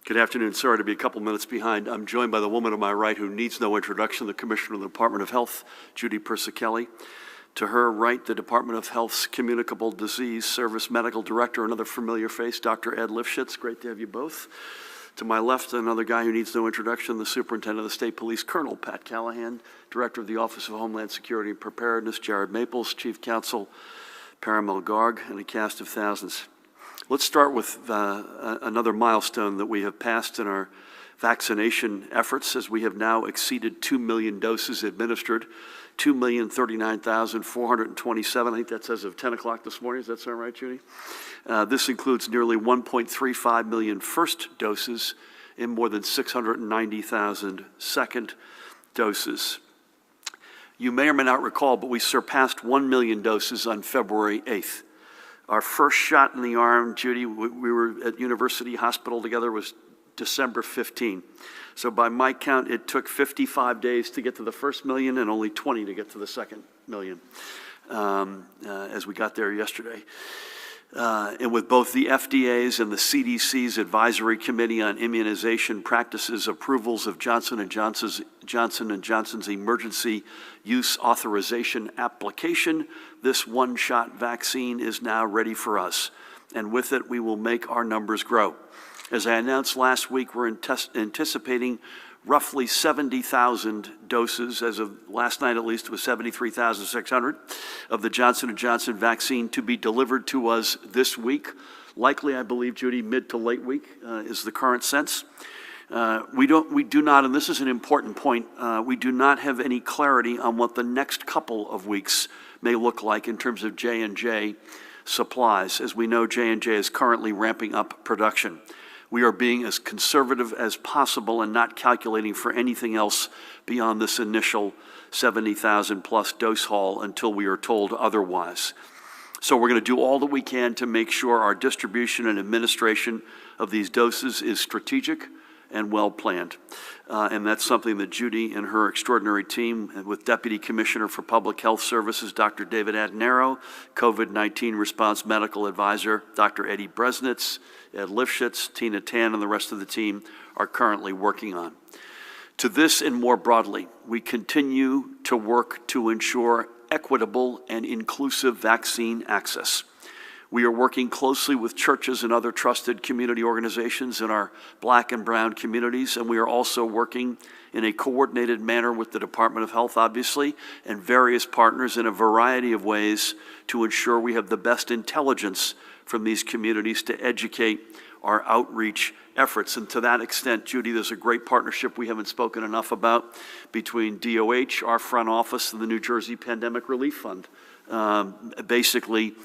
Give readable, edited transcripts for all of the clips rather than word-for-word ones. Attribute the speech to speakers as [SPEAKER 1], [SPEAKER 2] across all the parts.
[SPEAKER 1] Good afternoon. Sorry to be a couple minutes behind. I'm joined by the woman to my right who needs no introduction, the Commissioner of the Department of Health, Judy Persicelli. To her right, the Department of Health's Communicable Disease Service Medical Director, another familiar face, Dr. Ed Lifshitz. Great to have you both. To my left, another guy who needs no introduction, the Superintendent of the State Police, Colonel Pat Callahan, Director of the Office of Homeland Security and Preparedness, Jared Maples, Chief Counsel, Paramel Garg, and a cast of thousands. Let's start with another milestone that we have passed in our vaccination efforts, as we have now exceeded 2 million doses administered, 2,039,427. I think that's as of 10 o'clock this morning. Does that sound right, Judy? This includes nearly 1.35 million first doses and more than 690,000 second doses. You may or may not recall, but we surpassed 1 million doses on February 8th. Our first shot in the arm, Judy, we were at University Hospital together, was December 15. So by my count, it took 55 days to get to the first million and only 20 to get to the second million as we got there yesterday. And with both the FDA's and the CDC's Advisory Committee on Immunization Practices approvals of Johnson & Johnson's emergency use authorization application, this one-shot vaccine is now ready for us. And with it, we will make our numbers grow. As I announced last week, we're anticipating roughly 70,000 doses, as of last night at least, it was 73,600, of the Johnson & Johnson vaccine to be delivered to us this week. Likely, I believe, Judy, mid to late week is the current sense. We do not, and this is an important point, we do not have any clarity on what the next couple of weeks may look like in terms of J&J supplies. As we know, J&J is currently ramping up production. We are being as conservative as possible and not calculating for anything else beyond this initial 70,000 plus dose haul until we are told otherwise. So we're going to do all that we can to make sure our distribution and administration of these doses is strategic and well planned. And that's something that Judy and her extraordinary team, with Deputy Commissioner for Public Health Services, Dr. David Adenaro, COVID-19 Response Medical Advisor, Dr. Eddie Bresnitz, Ed Lifshitz, Tina Tan, and the rest of the team are currently working on. To this and more broadly, we continue to work to ensure equitable and inclusive vaccine access. We are working closely with churches and other trusted community organizations in our Black and brown communities, and we are also working in a coordinated manner with the Department of Health, obviously, and various partners in a variety of ways to ensure we have the best intelligence from these communities to educate our outreach efforts. And to that extent, Judy, there's a great partnership we haven't spoken enough about between DOH, our front office, and the New Jersey Pandemic Relief Fund. Basically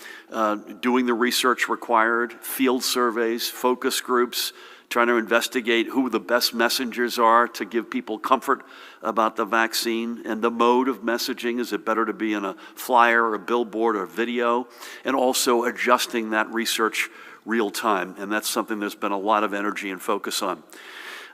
[SPEAKER 1] doing the research required, field surveys, focus groups, trying to investigate who the best messengers are to give people comfort about the vaccine and the mode of messaging. Is it better to be in a flyer or a billboard or video? And also adjusting that research real time. And that's something there's been a lot of energy and focus on.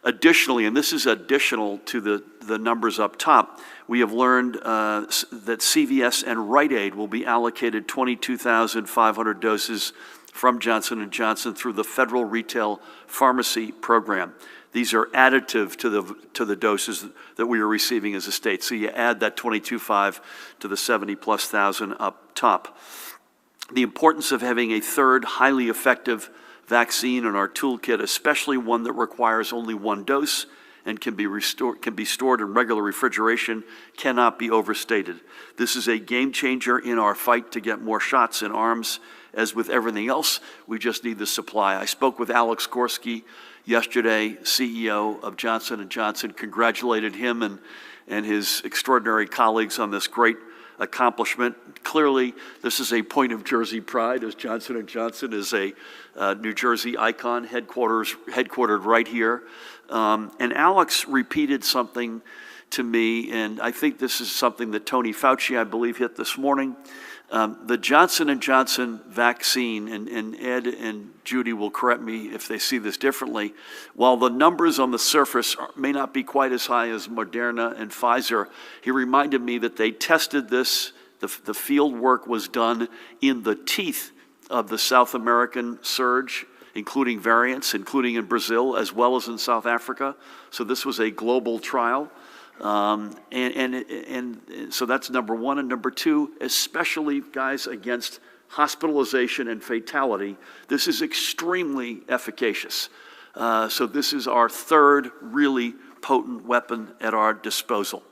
[SPEAKER 1] Additionally, and this is additional to the numbers up top, we have learned that CVS and Rite Aid will be allocated 22,500 doses from Johnson & Johnson through the Federal Retail Pharmacy Program. These are additive to the doses that we are receiving as a state. So you add that 22,500 to the 70+ thousand up top. The importance of having a third highly effective vaccine in our toolkit, especially one that requires only one dose and can be stored in regular refrigeration, cannot be overstated. This is a game changer in our fight to get more shots in arms. As with everything else, we just need the supply. I spoke with Alex Gorski yesterday, CEO of Johnson & Johnson, congratulated him and his extraordinary colleagues on this great accomplishment. Clearly, this is a point of Jersey pride, as Johnson & Johnson is a New Jersey icon, headquartered right here. And Alex repeated something to me, and I think this is something that Tony Fauci, I believe, hit this morning. The Johnson & Johnson vaccine, and Ed and Judy will correct me if they see this differently, while the numbers on the surface may not be quite as high as Moderna and Pfizer, he reminded me that they tested this, the field work was done in the teeth of the South American surge including variants, including in Brazil as well as in South Africa. So this was a global trial. So that's number one. And number two, especially, guys, against hospitalization and fatality, this is extremely efficacious. So this is our third really potent weapon at our disposal.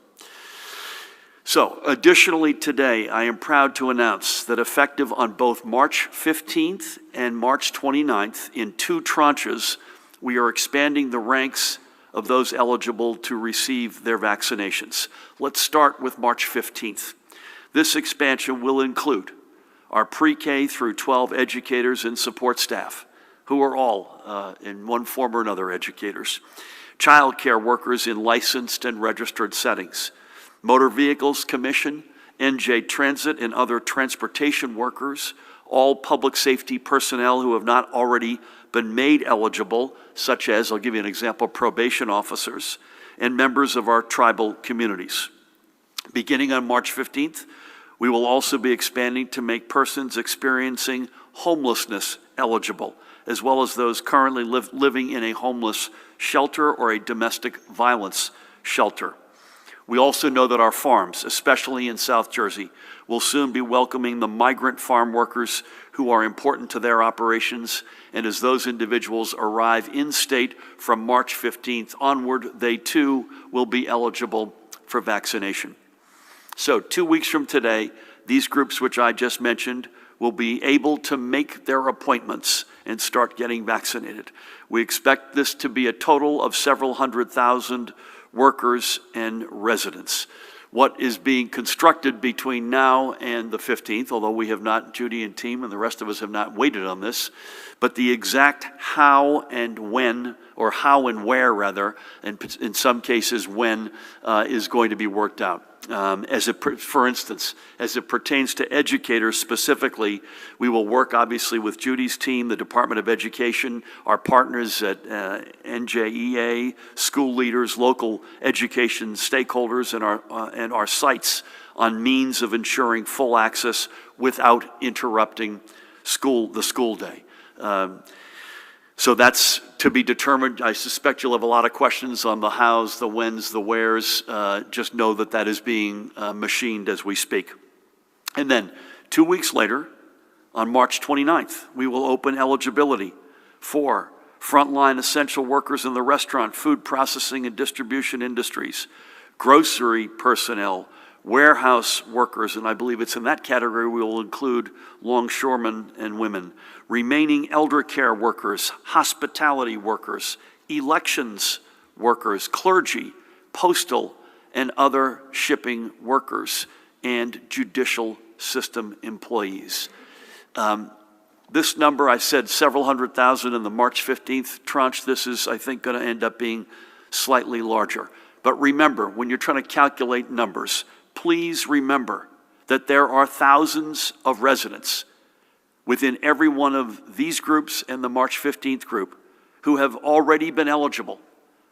[SPEAKER 1] So, additionally today, I am proud to announce that effective on both March 15th and March 29th, in 2 tranches, we are expanding the ranks of those eligible to receive their vaccinations. Let's start with March 15th. This expansion will include our pre-K through 12 educators and support staff, who are all, in one form or another, educators, child care workers in licensed and registered settings, Motor Vehicles Commission, NJ Transit, and other transportation workers, all public safety personnel who have not already been made eligible, such as, I'll give you an example, probation officers, and members of our tribal communities. Beginning on March 15th, we will also be expanding to make persons experiencing homelessness eligible, as well as those currently living in a homeless shelter or a domestic violence shelter. We also know that our farms, especially in South Jersey, will soon be welcoming the migrant farm workers who are important to their operations, and as those individuals arrive in state from March 15th onward, they too will be eligible for vaccination. So 2 weeks from today, these groups which I just mentioned will be able to make their appointments and start getting vaccinated. We expect this to be a total of several 100,000 workers and residents. What is being constructed between now and the 15th, although we have not, Judy and team and the rest of us have not waited on this, but the exact how and when, or how and where rather, and in some cases when, is going to be worked out. For instance, as it pertains to educators specifically, we will work obviously with Judy's team, the Department of Education, our partners at NJEA, school leaders, local education stakeholders, and our sites on means of ensuring full access without interrupting the school day. So that's to be determined. I suspect you'll have a lot of questions on the hows, the whens, the wheres. Just know that that is being machined as we speak. And then 2 weeks later, on March 29th, we will open eligibility for frontline essential workers in the restaurant, food processing and distribution industries, grocery personnel, warehouse workers, and I believe it's in that category we will include longshoremen and women, remaining elder care workers, hospitality workers, elections workers, clergy, postal and other shipping workers, and judicial system employees. This number, I said several 100,000 in the March 15th tranche. This is, I think, going to end up being slightly larger. But remember, when you're trying to calculate numbers, please remember that there are thousands of residents within every one of these groups and the March 15th group who have already been eligible,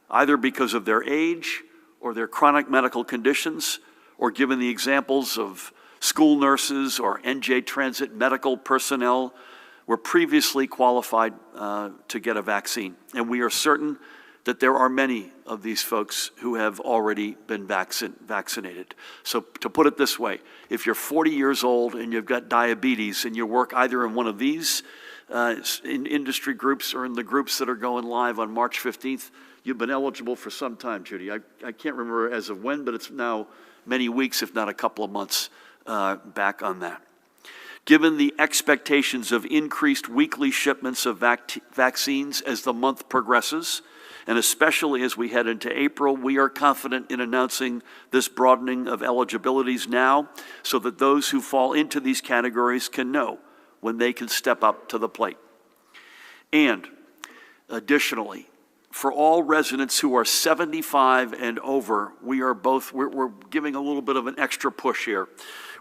[SPEAKER 1] either because of their age or their chronic medical conditions, or given the examples of school nurses or NJ Transit medical personnel were previously qualified to get a vaccine. And we are certain that there are many of these folks who have already been vaccinated. So to put it this way, if you're 40 years old and you've got diabetes and you work either in one of these in industry groups or in the groups that are going live on March 15th, you've been eligible for some time, Judy. I can't remember as of when, but it's now many weeks, if not a couple of months back on that. Given the expectations of increased weekly shipments of vaccines as the month progresses, and especially as we head into April, we are confident in announcing this broadening of eligibilities now so that those who fall into these categories can know when they can step up to the plate. And additionally, for all residents who are 75 and over, we're giving a little bit of an extra push here.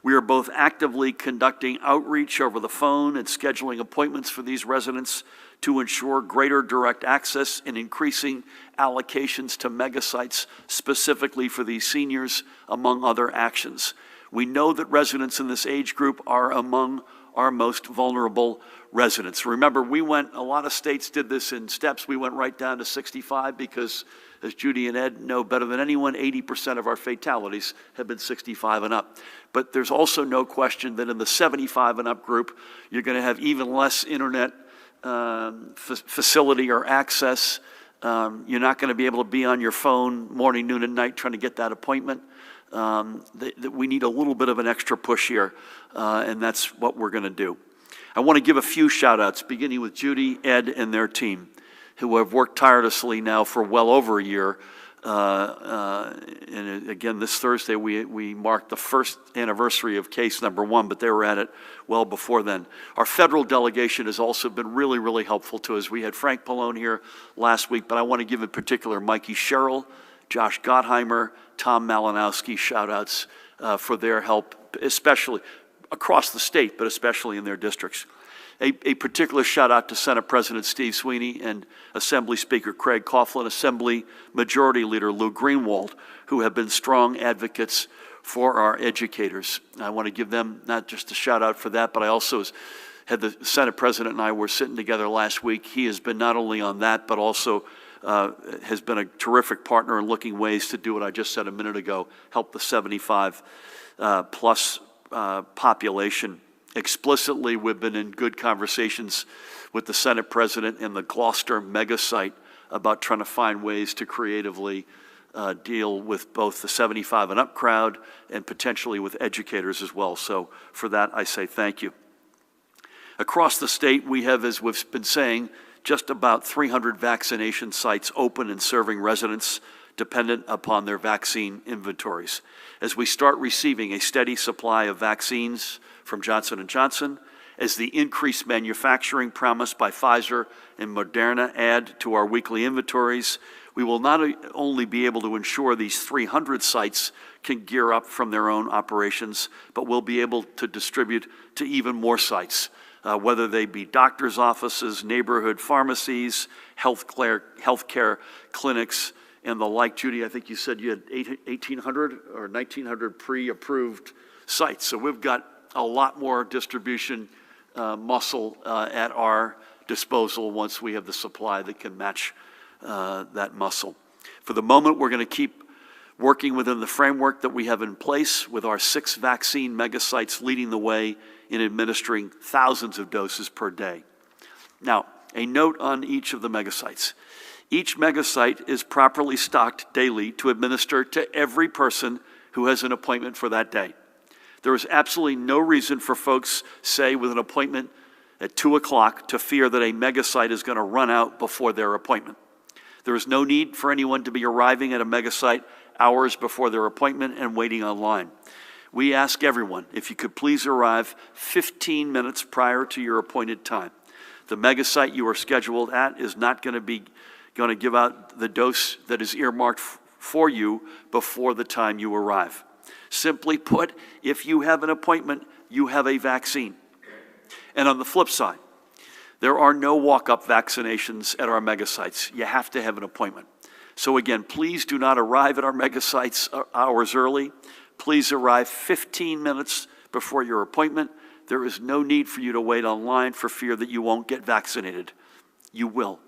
[SPEAKER 1] We are both actively conducting outreach over the phone and scheduling appointments for these residents to ensure greater direct access and increasing allocations to mega sites specifically for these seniors, among other actions. We know that residents in this age group are among our most vulnerable residents. Remember, a lot of states did this in steps. We went right down to 65 because, as Judy and Ed know better than anyone, 80% of our fatalities have been 65 and up. But there's also no question that in the 75 and up group, you're going to have even less internet facility or access. You're not going to be able to be on your phone morning, noon, and night trying to get that appointment. We need a little bit of an extra push here, and that's what we're going to do. I want to give a few shout-outs, beginning with Judy, Ed, and their team, who have worked tirelessly now for well over a year. And again, this Thursday, we marked the first anniversary of case number 1, but they were at it well before then. Our federal delegation has also been really, really helpful to us. We had Frank Pallone here last week, but I want to give in particular Mikey Sherrill, Josh Gottheimer, Tom Malinowski shout-outs for their help, especially across the state, but especially in their districts. A particular shout-out to Senate President Steve Sweeney and Assembly Speaker Craig Coughlin, Assembly Majority Leader Lou Greenwald, who have been strong advocates for our educators. I want to give them not just a shout-out for that, but I also had the Senate President and I were sitting together last week. He has been not only on that, but also has been a terrific partner in looking ways to do what I just said a minute ago, help the 75 plus population. Explicitly, we've been in good conversations with the Senate President and the Gloucester mega site about trying to find ways to creatively deal with both the 75 and up crowd and potentially with educators as well. So for that, I say thank you. Across the state, we have, as we've been saying, just about 300 vaccination sites open and serving residents dependent upon their vaccine inventories. As we start receiving a steady supply of vaccines from Johnson & Johnson, as the increased manufacturing promised by Pfizer and Moderna add to our weekly inventories, we will not only be able to ensure these 300 sites can gear up from their own operations, but we'll be able to distribute to even more sites, whether they be doctors' offices, neighborhood pharmacies, healthcare clinics, and the like. Judy, I think you said you had 1,800 or 1,900 pre-approved sites. So we've got a lot more distribution muscle at our disposal once we have the supply that can match that muscle. For the moment, we're going to keep working within the framework that we have in place with our 6 vaccine megasites leading the way in administering thousands of doses per day. Now, a note on each of the megasites. Each megasite is properly stocked daily to administer to every person who has an appointment for that day. There is absolutely no reason for folks, say, with an appointment at 2 o'clock to fear that a megasite is going to run out before their appointment. There is no need for anyone to be arriving at a megasite hours before their appointment and waiting online. We ask everyone, if you could please arrive 15 minutes prior to your appointed time. The megasite you are scheduled at is not going to give out the dose that is earmarked for you before the time you arrive. Simply put, if you have an appointment, you have a vaccine. And on the flip side, there are no walk-up vaccinations at our megasites. You have to have an appointment. So again, please do not arrive at our megasites hours early. Please arrive 15 minutes before your appointment. There is no need for you to wait online for fear that you won't get vaccinated. You will.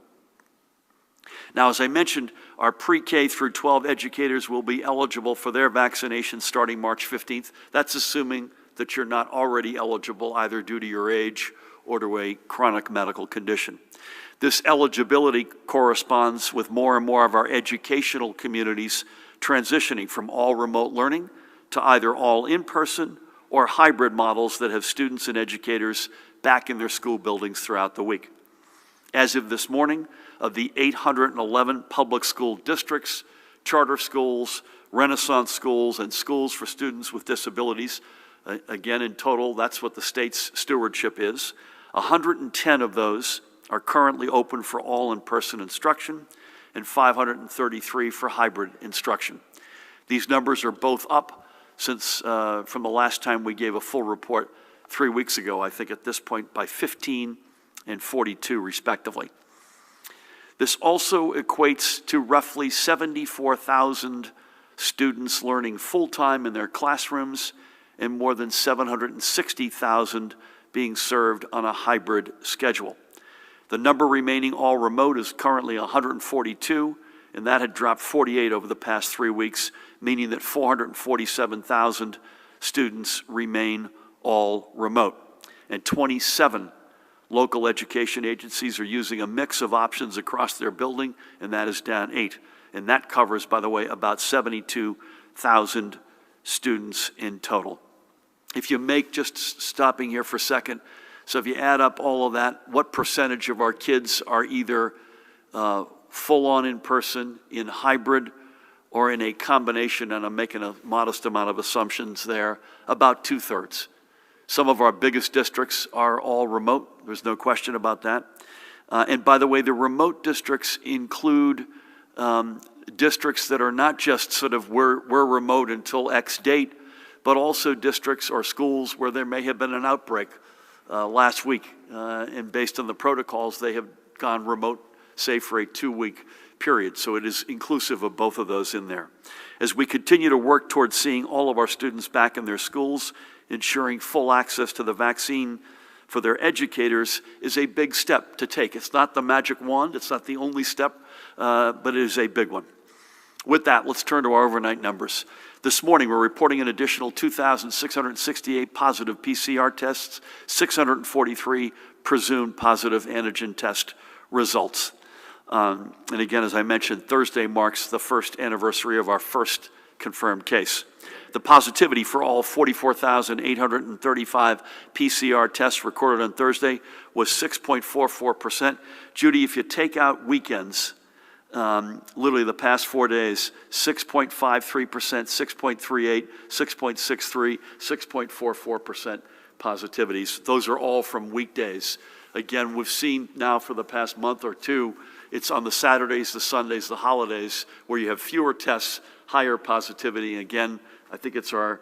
[SPEAKER 1] Now, as I mentioned, our pre-K through 12 educators will be eligible for their vaccination starting March 15th. That's assuming that you're not already eligible either due to your age or to a chronic medical condition. This eligibility corresponds with more and more of our educational communities transitioning from all remote learning to either all in-person or hybrid models that have students and educators back in their school buildings throughout the week. As of this morning, of the 811 public school districts, charter schools, Renaissance schools, and schools for students with disabilities, again in total, that's what the state's stewardship is, 110 of those are currently open for all in-person instruction and 533 for hybrid instruction. These numbers are both up since from the last time we gave a full report 3 weeks ago, I think at this point by 15 and 42 respectively. This also equates to roughly 74,000 students learning full-time in their classrooms and more than 760,000 being served on a hybrid schedule. The number remaining all remote is currently 142, and that had dropped 48 over the past 3 weeks, meaning that 447,000 students remain all remote. And 27 local education agencies are using a mix of options across their building, and that is down 8. And that covers, by the way, about 72,000 students in total. If you make, just stopping here for a second, so if you add up all of that, what percentage of our kids are either full-on in person, in hybrid, or in a combination, and I'm making a modest amount of assumptions there, about 2/3. Some of our biggest districts are all remote. There's no question about that. And by the way, the remote districts include districts that are not just sort of we're remote until X date, but also districts or schools where there may have been an outbreak last week. And based on the protocols, they have gone remote, say, for a 2-week period. So it is inclusive of both of those in there. As we continue to work towards seeing all of our students back in their schools, ensuring full access to the vaccine for their educators is a big step to take. It's not the magic wand. It's not the only step, but it is a big one. With that, let's turn to our overnight numbers. This morning, we're reporting an additional 2,668 positive PCR tests, 643 presumed positive antigen test results. And again, as I mentioned, Thursday marks the first anniversary of our first confirmed case. The positivity for all 44,835 PCR tests recorded on Thursday was 6.44%. Judy, if you take out weekends, literally the past 4 days, 6.53%, 6.38, 6.63, 6.44% positivities. Those are all from weekdays. Again, we've seen now for the past month or two, it's on the Saturdays, the Sundays, the holidays, where you have fewer tests, higher positivity. Again, I think it's our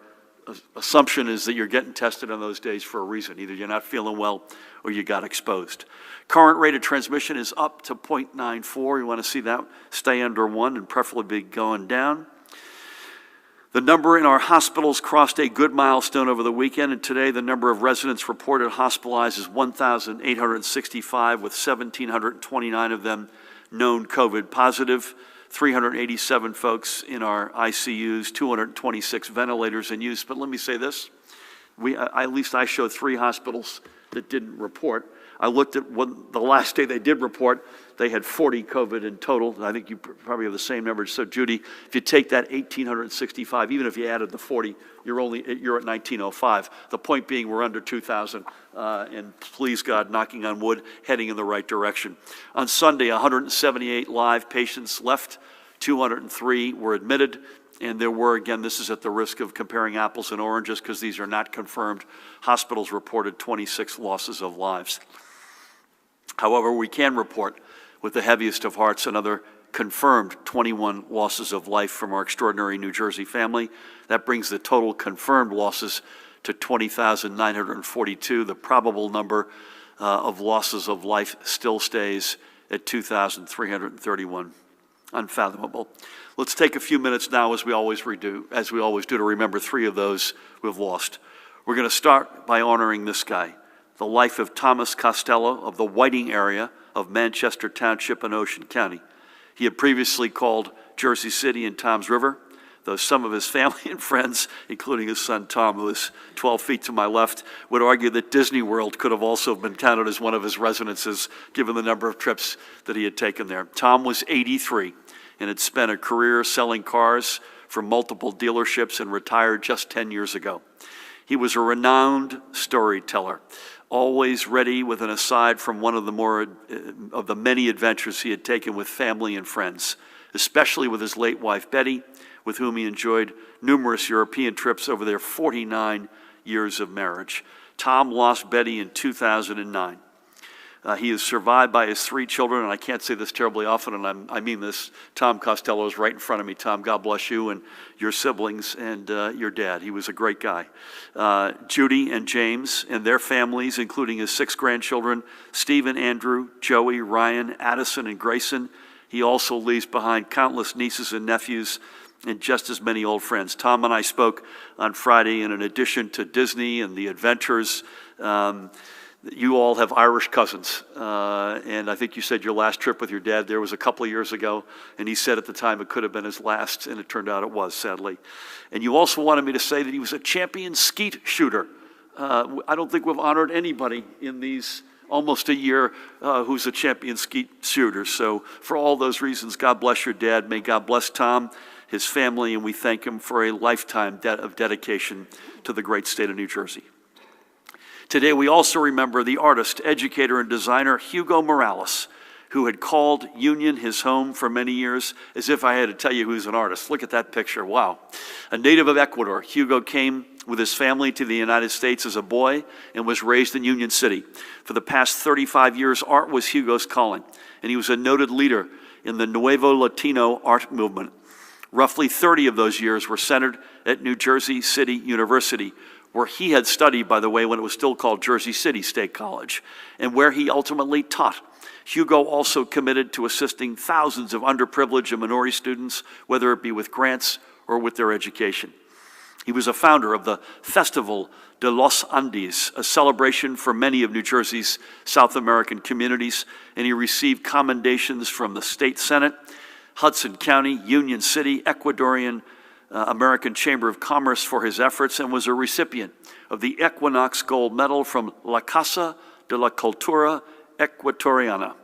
[SPEAKER 1] assumption is that you're getting tested on those days for a reason. Either you're not feeling well or you got exposed. Current rate of transmission is up to 0.94. You want to see that stay under 1 and preferably be going down. The number in our hospitals crossed a good milestone over the weekend, and today the number of residents reported hospitalized is 1,865, with 1,729 of them known COVID positive, 387 folks in our ICUs, 226 ventilators in use. But let me say this, at least I showed 3 hospitals that didn't report. I looked at the last day they did report, they had 40 COVID in total. I think you probably have the same numbers. So Judy, if you take that 1,865, even if you added the 40, you're at 1,905. The point being, we're under 2,000, and please God, knocking on wood, heading in the right direction. On Sunday, 178 live patients left, 203 were admitted, and there were, again, this is at the risk of comparing apples and oranges because these are not confirmed. Hospitals reported 26 losses of lives. However, we can report with the heaviest of hearts another confirmed 21 losses of life from our extraordinary New Jersey family. That brings the total confirmed losses to 20,942. The probable number of losses of life still stays at 2,331. Unfathomable. Let's take a few minutes now, as we always do, to remember 3 of those we've lost. We're going to start by honoring this guy, the life of Thomas Costello of the Whiting area of Manchester Township in Ocean County. He had previously called Jersey City and Toms River, though some of his family and friends, including his son Tom, who is 12 feet to my left, would argue that Disney World could have also been counted as one of his residences, given the number of trips that he had taken there. Tom was 83 and had spent a career selling cars for multiple dealerships and retired just 10 years ago. He was a renowned storyteller, always ready with an aside from one of the many adventures he had taken with family and friends, especially with his late wife Betty, with whom he enjoyed numerous European trips over their 49 years of marriage. Tom lost Betty in 2009. He is survived by his 3 children, and I can't say this terribly often, and I mean this. Tom Costello is right in front of me. Tom, God bless you and your siblings and your dad. He was a great guy. Judy and James and their families, including his 6 grandchildren, Stephen, Andrew, Joey, Ryan, Addison, and Grayson. He also leaves behind countless nieces and nephews and just as many old friends. Tom and I spoke on Friday, and in addition to Disney and the adventures You all have Irish cousins, and I think you said your last trip with your dad there was a couple of years ago, and he said at the time it could have been his last, and it turned out it was, sadly. And you also wanted me to say that he was a champion skeet shooter. I don't think we've honored anybody in these almost a year who's a champion skeet shooter. So for all those reasons, God bless your dad. May God bless Tom, his family, and we thank him for a lifetime of dedication to the great state of New Jersey. Today, we also remember the artist, educator, and designer Hugo Morales, who had called Union his home for many years, as if I had to tell you who's an artist. Look at that picture, wow. A native of Ecuador, Hugo came with his family to the United States as a boy and was raised in Union City. For the past 35 years, art was Hugo's calling, and he was a noted leader in the Nuevo Latino art movement. Roughly 30 of those years were centered at New Jersey City University, where he had studied, by the way, when it was still called Jersey City State College, and where he ultimately taught. Hugo also committed to assisting thousands of underprivileged and minority students, whether it be with grants or with their education. He was a founder of the Festival de los Andes, a celebration for many of New Jersey's South American communities, and he received commendations from the State Senate, Hudson County, Union City, Ecuadorian American Chamber of Commerce for his efforts, and was a recipient of the Equinox Gold Medal from La Casa de la Cultura Ecuatoriana.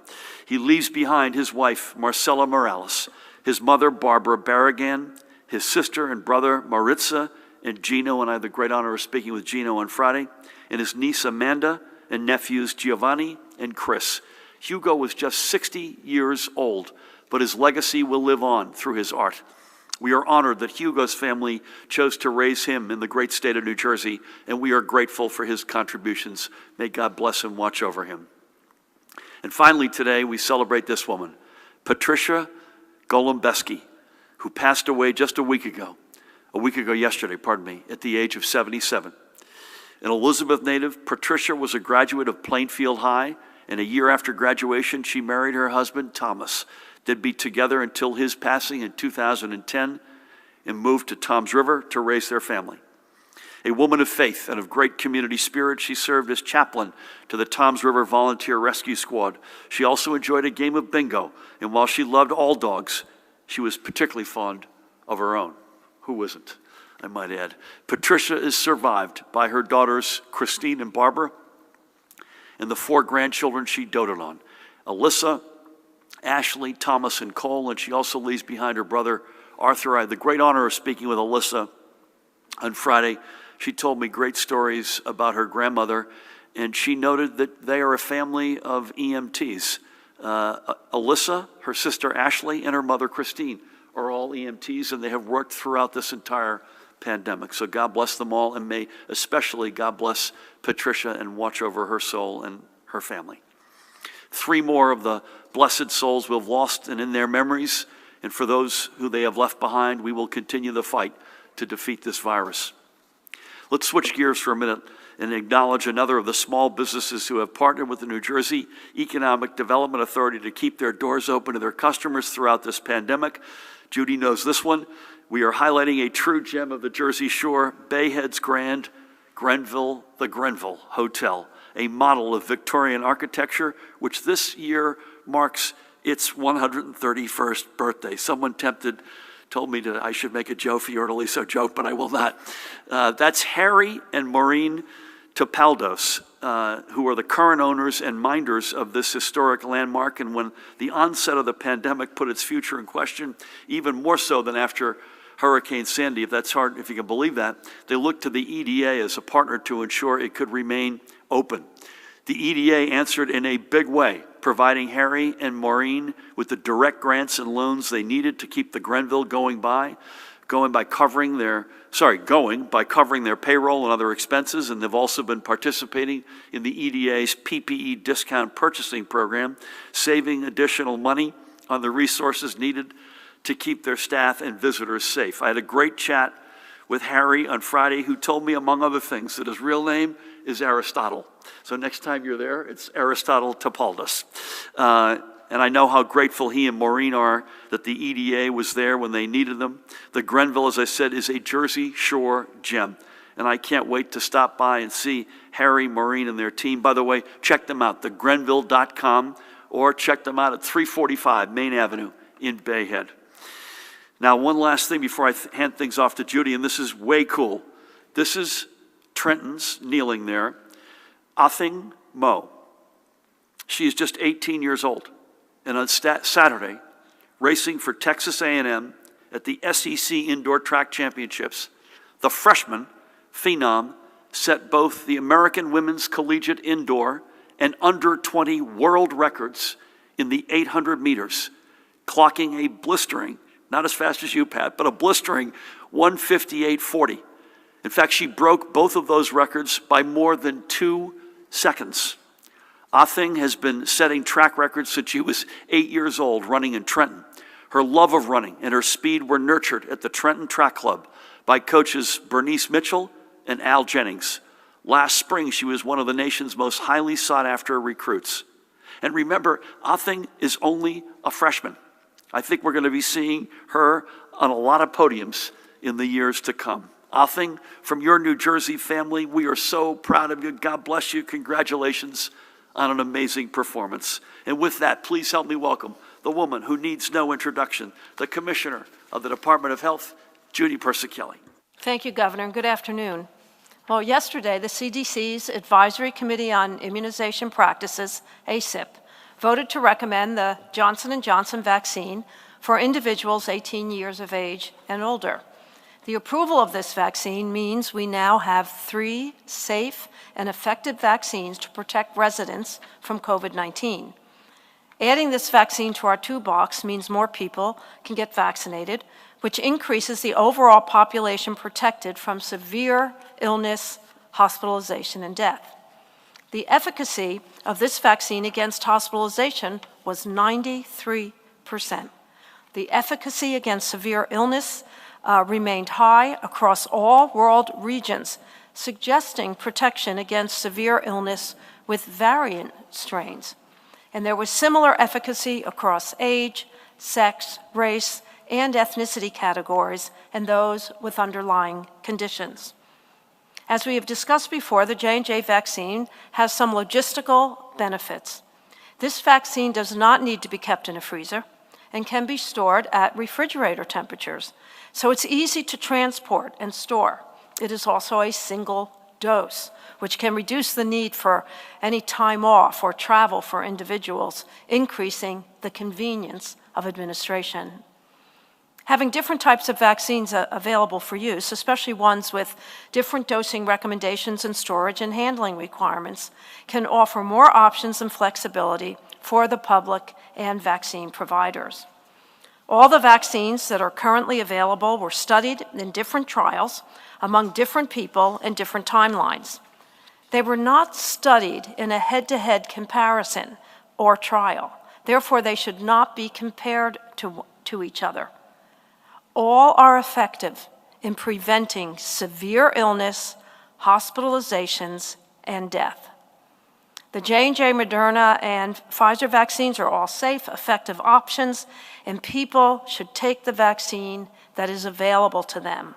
[SPEAKER 1] He leaves behind his wife, Marcela Morales, his mother, Barbara Barragan, his sister and brother, Maritza and Gino, and I have the great honor of speaking with Gino on Friday, and his niece, Amanda, and nephews, Giovanni and Chris. Hugo was just 60 years old, but his legacy will live on through his art. We are honored that Hugo's family chose to raise him in the great state of New Jersey, and we are grateful for his contributions. May God bless and watch over him. And finally today, we celebrate this woman, Patricia Golembeski, who passed away just a week ago yesterday, at the age of 77. An Elizabeth native, Patricia was a graduate of Plainfield High, and a year after graduation, she married her husband, Thomas. They'd be together until his passing in 2010 and moved to Toms River to raise their family. A woman of faith and of great community spirit, she served as chaplain to the Toms River Volunteer Rescue Squad. She also enjoyed a game of bingo, and while she loved all dogs, she was particularly fond of her own. Who isn't, I might add. Patricia is survived by her daughters, Christine and Barbara, and the 4 grandchildren she doted on, Alyssa, Ashley, Thomas, and Cole, and she also leaves behind her brother, Arthur. I had the great honor of speaking with Alyssa on Friday. She told me great stories about her grandmother, and she noted that they are a family of EMTs. Alyssa, her sister Ashley, and her mother Christine are all EMTs, and they have worked throughout this entire pandemic. So God bless them all, and may especially God bless Patricia and watch over her soul and her family. 3 more of the blessed souls we've lost, and in their memories, and for those who they have left behind, we will continue the fight to defeat this virus. Let's switch gears for a minute and acknowledge another of the small businesses who have partnered with the New Jersey Economic Development Authority to keep their doors open to their customers throughout this pandemic. Judy knows this one. We are highlighting a true gem of the Jersey Shore, Bay Head's Grand Grenville, the Grenville Hotel, a model of Victorian architecture, which this year marks its 131st birthday. Someone told me that I should make a Joe Fiordaliso joke, but I will not. That's Harry and Maureen Topaldos, who are the current owners and minders of this historic landmark. And when the onset of the pandemic put its future in question, even more so than after Hurricane Sandy, if you can believe that, they looked to the EDA as a partner to ensure it could remain open. The EDA answered in a big way, providing Harry and Maureen with the direct grants and loans they needed to keep the Grenville going by covering their payroll and other expenses, and they've also been participating in the EDA's PPE discount purchasing program, saving additional money on the resources needed to keep their staff and visitors safe. I had a great chat with Harry on Friday, who told me, among other things, that his real name is Aristotle. So next time you're there, it's Aristotle Topaldos. And I know how grateful he and Maureen are that the EDA was there when they needed them. The Grenville, as I said, is a Jersey Shore gem. and I can't wait to stop by and see Harry, Maureen, and their team. By the way, check them out, thegrenville.com, or check them out at 345 Main Avenue in Bay Head. Now, one last thing before I hand things off to Judy, and this is way cool. This is Trenton's kneeling there, Athing Mo. She is just 18 years old, and on Saturday, racing for Texas A&M at the SEC Indoor Track Championships, the freshman phenom set both the American Women's Collegiate Indoor and under 20 world records in the 800 meters, clocking a blistering, not as fast as you, Pat, but a blistering 1:58.40. In fact, she broke both of those records by more than 2 seconds. Athing has been setting track records since she was 8 years old, running in Trenton. Her love of running and her speed were nurtured at the Trenton Track Club by coaches Bernice Mitchell and Al Jennings. Last spring, she was one of the nation's most highly sought-after recruits. And remember, Athing is only a freshman. I think we're going to be seeing her on a lot of podiums in the years to come. Athing, from your New Jersey family, we are so proud of you. God bless you. Congratulations on an amazing performance. And with that, please help me welcome the woman who needs no introduction, the Commissioner of the Department of Health, Judy Persichilli.
[SPEAKER 2] Thank you, Governor, and good afternoon. Well, yesterday, the CDC's Advisory Committee on Immunization Practices, ACIP, voted to recommend the Johnson & Johnson vaccine for individuals 18 years of age and older. The approval of this vaccine means we now have 3 safe and effective vaccines to protect residents from COVID-19. Adding this vaccine to our toolbox means more people can get vaccinated, which increases the overall population protected from severe illness, hospitalization, and death. The efficacy of this vaccine against hospitalization was 93%. The efficacy against severe illness remained high across all world regions, suggesting protection against severe illness with variant strains. And there was similar efficacy across age, sex, race, and ethnicity categories, and those with underlying conditions. As we have discussed before, the J&J vaccine has some logistical benefits. This vaccine does not need to be kept in a freezer and can be stored at refrigerator temperatures, so it's easy to transport and store. It is also a single dose, which can reduce the need for any time off or travel for individuals, increasing the convenience of administration. Having different types of vaccines available for use, especially ones with different dosing recommendations and storage and handling requirements, can offer more options and flexibility for the public and vaccine providers. All the vaccines that are currently available were studied in different trials among different people and different timelines. They were not studied in a head-to-head comparison or trial. Therefore, they should not be compared to each other. All are effective in preventing severe illness, hospitalizations, and death. The J&J, Moderna, and Pfizer vaccines are all safe, effective options, and people should take the vaccine that is available to them.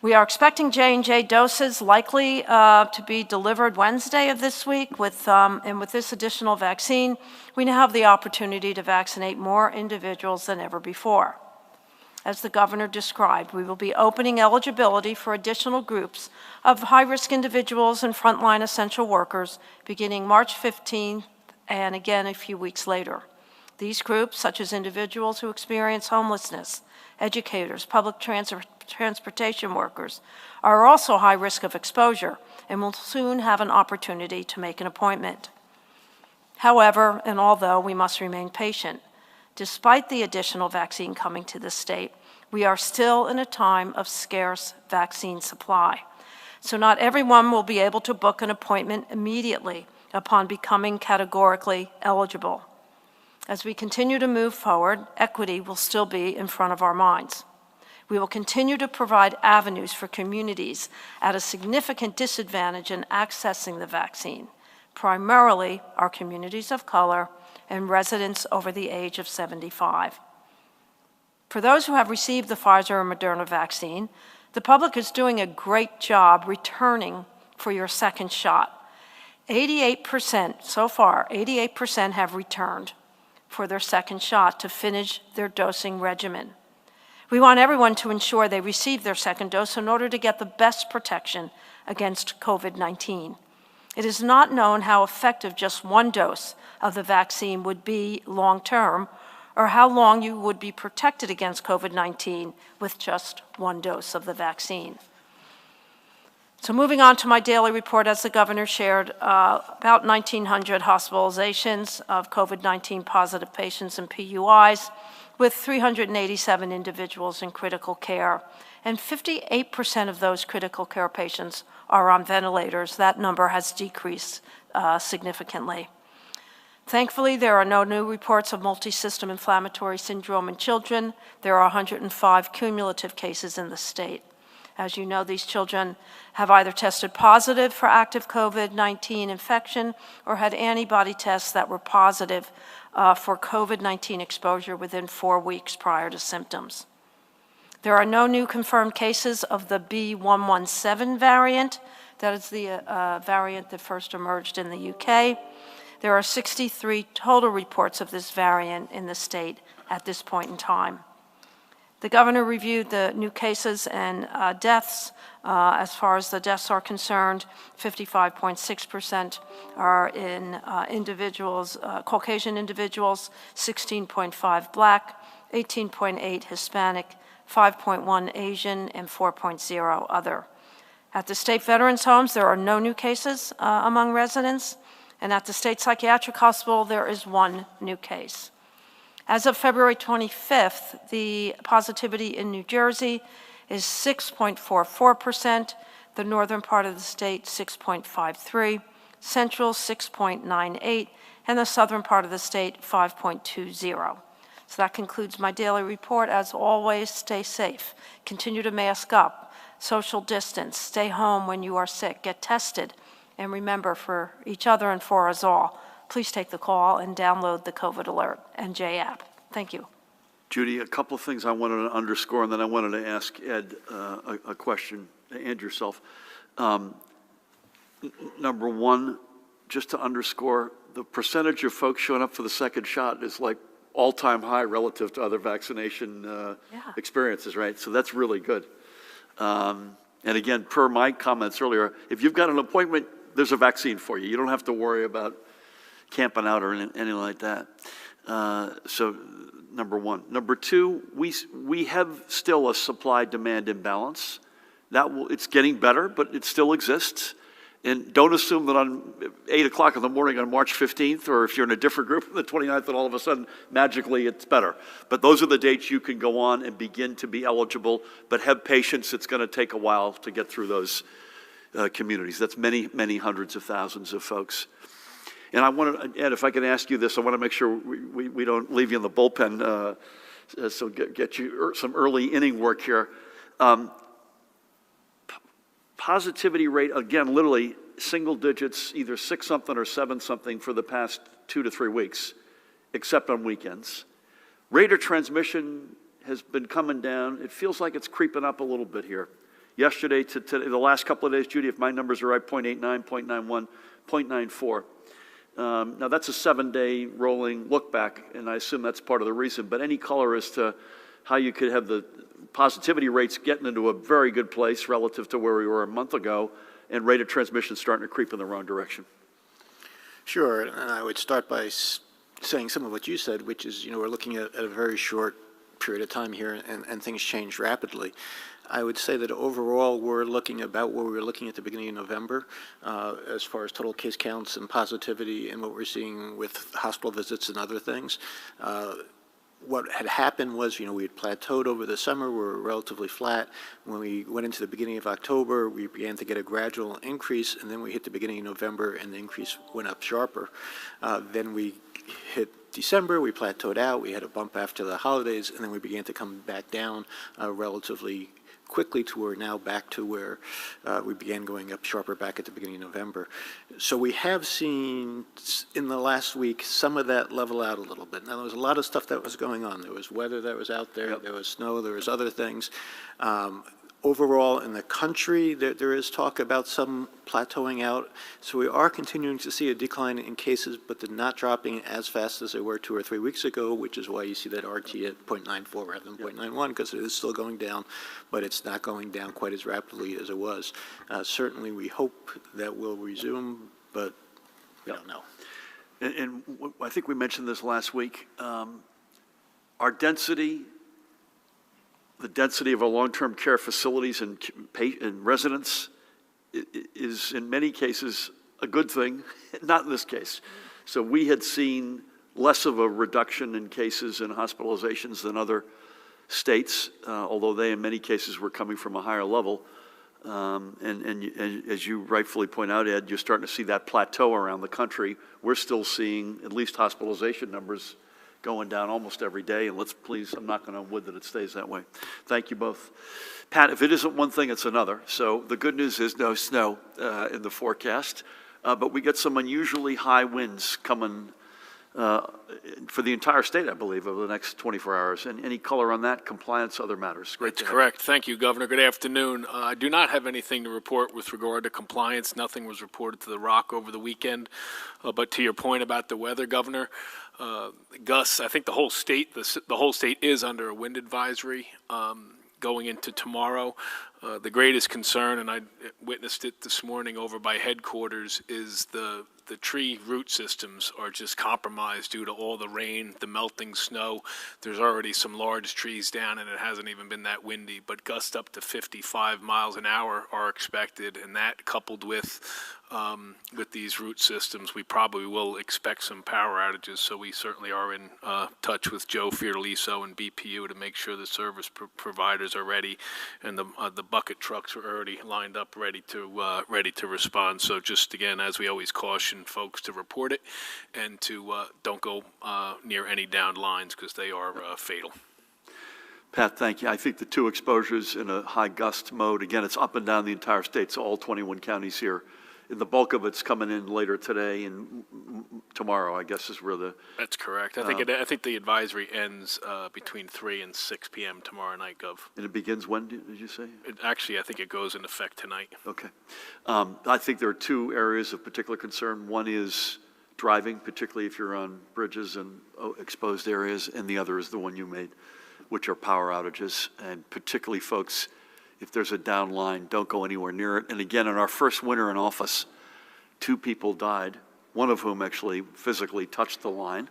[SPEAKER 2] We are expecting J&J doses likely to be delivered Wednesday of this week, and with this additional vaccine, we now have the opportunity to vaccinate more individuals than ever before. As the governor described, we will be opening eligibility for additional groups of high-risk individuals and frontline essential workers beginning March 15th and again a few weeks later. These groups, such as individuals who experience homelessness, educators, public transportation workers, are also high risk of exposure and will soon have an opportunity to make an appointment. However, and although we must remain patient, despite the additional vaccine coming to the state, we are still in a time of scarce vaccine supply. So not everyone will be able to book an appointment immediately upon becoming categorically eligible. As we continue to move forward, equity will still be in front of our minds. We will continue to provide avenues for communities at a significant disadvantage in accessing the vaccine, primarily our communities of color and residents over the age of 75. For those who have received the Pfizer or Moderna vaccine, The public is doing a great job returning for your second shot. 88% so far, 88% have returned for their second shot to finish their dosing regimen. We want everyone to ensure they receive their second dose in order to get the best protection against COVID-19. It is not known how effective just one dose of the vaccine would be long-term, or how long you would be protected against COVID-19 with just one dose of the vaccine. So moving on to my daily report, as the governor shared, about 1,900 hospitalizations of COVID-19 positive patients and PUIs, with 387 individuals in critical care. And 58% of those critical care patients are on ventilators. That number has decreased significantly. Thankfully, there are no new reports of multisystem inflammatory syndrome in children. There are 105 cumulative cases in the state. As you know, these children have either tested positive for active COVID-19 infection or had antibody tests that were positive for COVID-19 exposure within 4 weeks prior to symptoms. There are no new confirmed cases of the B.1.1.7 variant. That is the variant that first emerged in the UK. There are 63 total reports of this variant in the state at this point in time. The governor reviewed the new cases and deaths. As far as the deaths are concerned, 55.6% are in individuals, Caucasian individuals, 16.5 Black, 18.8 Hispanic, 5.1 Asian, and 4.0 other. At the state veterans' homes, there are no new cases among residents, and at the state psychiatric hospital, there is one new case. As of February 25th, the positivity in New Jersey is 6.44%, the northern part of the state 6.53%, central 6.98%, and the southern part of the state 5.20%. So that concludes my daily report. As always, stay safe. Continue to mask up, social distance, stay home when you are sick, get tested, and remember, for each other and for us all, please take the call and download the COVID Alert NJ app. Thank you.
[SPEAKER 1] Judy, a couple of things I wanted to underscore, and then I wanted to ask Ed a question, and yourself. Number one, just to underscore, the percentage of folks showing up for the second shot is like all-time high relative to other vaccination experiences, right? So that's really good. And again, per my comments earlier, if you've got an appointment, there's a vaccine for you. You don't have to worry about camping out or anything like that. So number one. Number two, we have still a supply-demand imbalance. It's getting better, but it still exists. And don't assume that on 8 o'clock in the morning on March 15th, or if you're in a different group on the 29th, that all of a sudden, magically, it's better. But those are the dates you can go on and begin to be eligible, but have patience. It's going to take a while to get through those communities. That's many, many hundreds of thousands of folks. And I want to, Ed, if I can ask you this, I want to make sure we don't leave you in the bullpen, so get you some early inning work here. Positivity rate, again, literally single digits, either 6-something or 7-something for the past 2 to 3 weeks, except on weekends. Rate of transmission has been coming down. It feels like it's creeping up a little bit here. Yesterday to today, the last couple of days, Judy, if my numbers are right, 0.89, 0.91, 0.94. Now, that's a 7-day rolling look back, and I assume that's part of the reason. But any color as to how you could have the positivity rates getting into a very good place relative to where we were a month ago, and rate of transmission starting to creep in the wrong direction?
[SPEAKER 3] Sure, and I would start by saying some of what you said, which is, we're looking at a very short period of time here, and things change rapidly. I would say that overall we're looking about where we were looking at the beginning of November as far as total case counts and positivity and what we're seeing with hospital visits and other things. What had happened was, we had plateaued over the summer. We were relatively flat. When we went into the beginning of October, we began to get a gradual increase, and then we hit the beginning of November, and the increase went up sharper. Then we hit December, we plateaued out, we had a bump after the holidays, and then we began to come back down relatively quickly to where now back to where we began going up sharper back at the beginning of November. So we have seen in the last week some of that level out a little bit. Now, there was a lot of stuff that was going on. There was weather that was out there, there was snow, there was other things. Overall, in the country, there is talk about some plateauing out. So we are continuing to see a decline in cases, but they're not dropping as fast as they were 2 or 3 weeks ago, which is why you see that RT at 0.94 rather than 0.91, because it is still going down, but it's not going down quite as rapidly as it was. Certainly, we hope that will resume, but we don't know.
[SPEAKER 1] And I think we mentioned this last week. Our density, the density of our long-term care facilities and residents is in many cases a good thing, not in this case. So we had seen less of a reduction in cases and hospitalizations than other states, although they in many cases were coming from a higher level. And as you rightfully point out, Ed, you're starting to see that plateau around the country. We're still seeing at least hospitalization numbers going down almost every day, and let's please, I'm knocking on wood that it stays that way. Thank you both. Pat, if it isn't one thing, it's another. So the good news is no snow in the forecast, but we get some unusually high winds coming for the entire state, I believe, over the next 24 hours. And any color on that? Compliance, other matters. Great.
[SPEAKER 4] That's correct. Thank you, Governor. Good afternoon. I do not have anything to report with regard to compliance. Nothing was reported to the Rock over the weekend. But to your point about the weather, Governor, Gus, I think the whole state is under a wind advisory going into tomorrow. The greatest concern, and I witnessed it this morning over by headquarters, is the tree root systems are just compromised due to all the rain, the melting snow. There's already some large trees down, and it hasn't even been that windy, but gusts up to 55 miles an hour are expected, and that coupled with these root systems, we probably will expect some power outages. So we certainly are in touch with Joe Fiordaliso and BPU to make sure the service providers are ready, and the bucket trucks are already lined up, ready to respond. So just again, as we always caution folks to report it and to don't go near any downed lines because they are fatal.
[SPEAKER 1] Pat, thank you. I think the two exposures in a high gust mode, again, it's up and down the entire state, so all 21 counties here. And the bulk of it's coming in later today and tomorrow, I guess, is where the...
[SPEAKER 4] That's correct. I think the advisory ends between 3 and 6 p.m. tomorrow night, Gov.
[SPEAKER 1] And it begins when, did you say?
[SPEAKER 4] Actually, I think it goes in effect tonight.
[SPEAKER 1] Okay. I think there are two areas of particular concern. One is driving, particularly if you're on bridges and exposed areas, and the other is the one you made, which are power outages, and particularly folks, if there's a down line, don't go anywhere near it. And again, in our first winter in office, 2 people died, one of whom actually physically touched the line,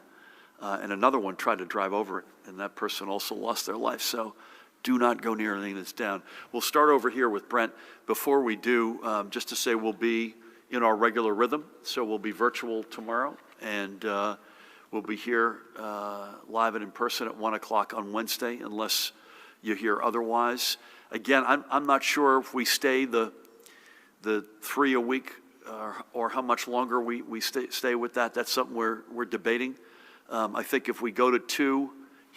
[SPEAKER 1] and another one tried to drive over it, and that person also lost their life. So do not go near anything that's down. We'll start over here with Brent. Before we do, just to say we'll be in our regular rhythm, so we'll be virtual tomorrow, and we'll be here live and in person at 1 o'clock on Wednesday, unless you hear otherwise. Again, I'm not sure if we stay the 3 a week or how much longer we stay with that. That's something we're debating. I think if we go to 2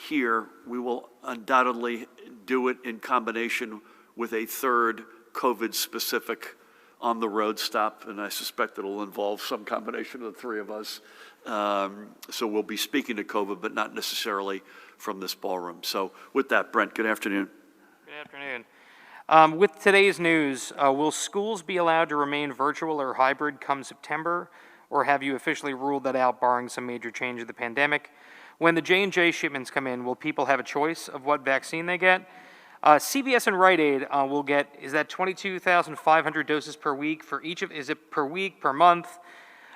[SPEAKER 1] here, we will undoubtedly do it in combination with a third COVID-specific on-the-road stop, and I suspect it'll involve some combination of the 3 of us. So we'll be speaking to COVID, but not necessarily from this ballroom. So with that, Brent, good afternoon.
[SPEAKER 5] Good afternoon. With today's news, will schools be allowed to remain virtual or hybrid come September, or have you officially ruled that out barring some major change of the pandemic? When the J&J shipments come in, will people have a choice of what vaccine they get? CVS and Rite Aid will get, is that 22,500 doses per week for each of, is it per week, per month?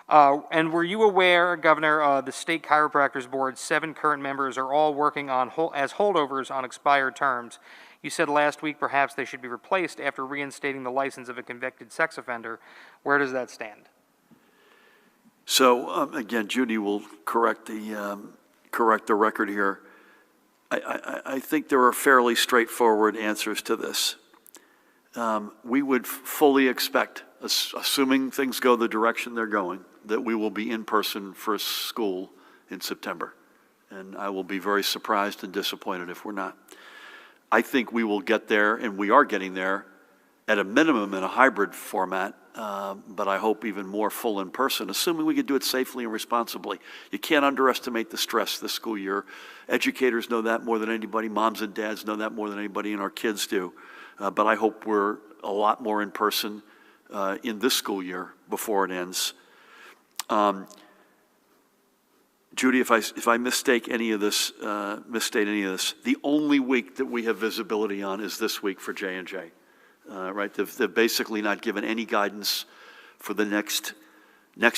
[SPEAKER 5] And were you aware, Governor, the State Chiropractors Board, 7 current members are all working on as holdovers on expired terms. You said last week perhaps they should be replaced after reinstating the license of a convicted sex offender. Where does that stand?
[SPEAKER 1] So again, Judy will correct the record here. I think there are fairly straightforward answers to this. We would fully expect, assuming things go the direction they're going, that we will be in person for school in September. And I will be very surprised and disappointed if we're not. I think we will get there, and we are getting there, at a minimum in a hybrid format, but I hope even more full in person, assuming we can do it safely and responsibly. You can't underestimate the stress this school year. Educators know that more than anybody. Moms and dads know that more than anybody, and our kids do. but I hope we're a lot more in person in this school year before it ends. Judy, if I misstate any of this, the only week that we have visibility on is this week for J&J. Right? They've basically not given any guidance for the next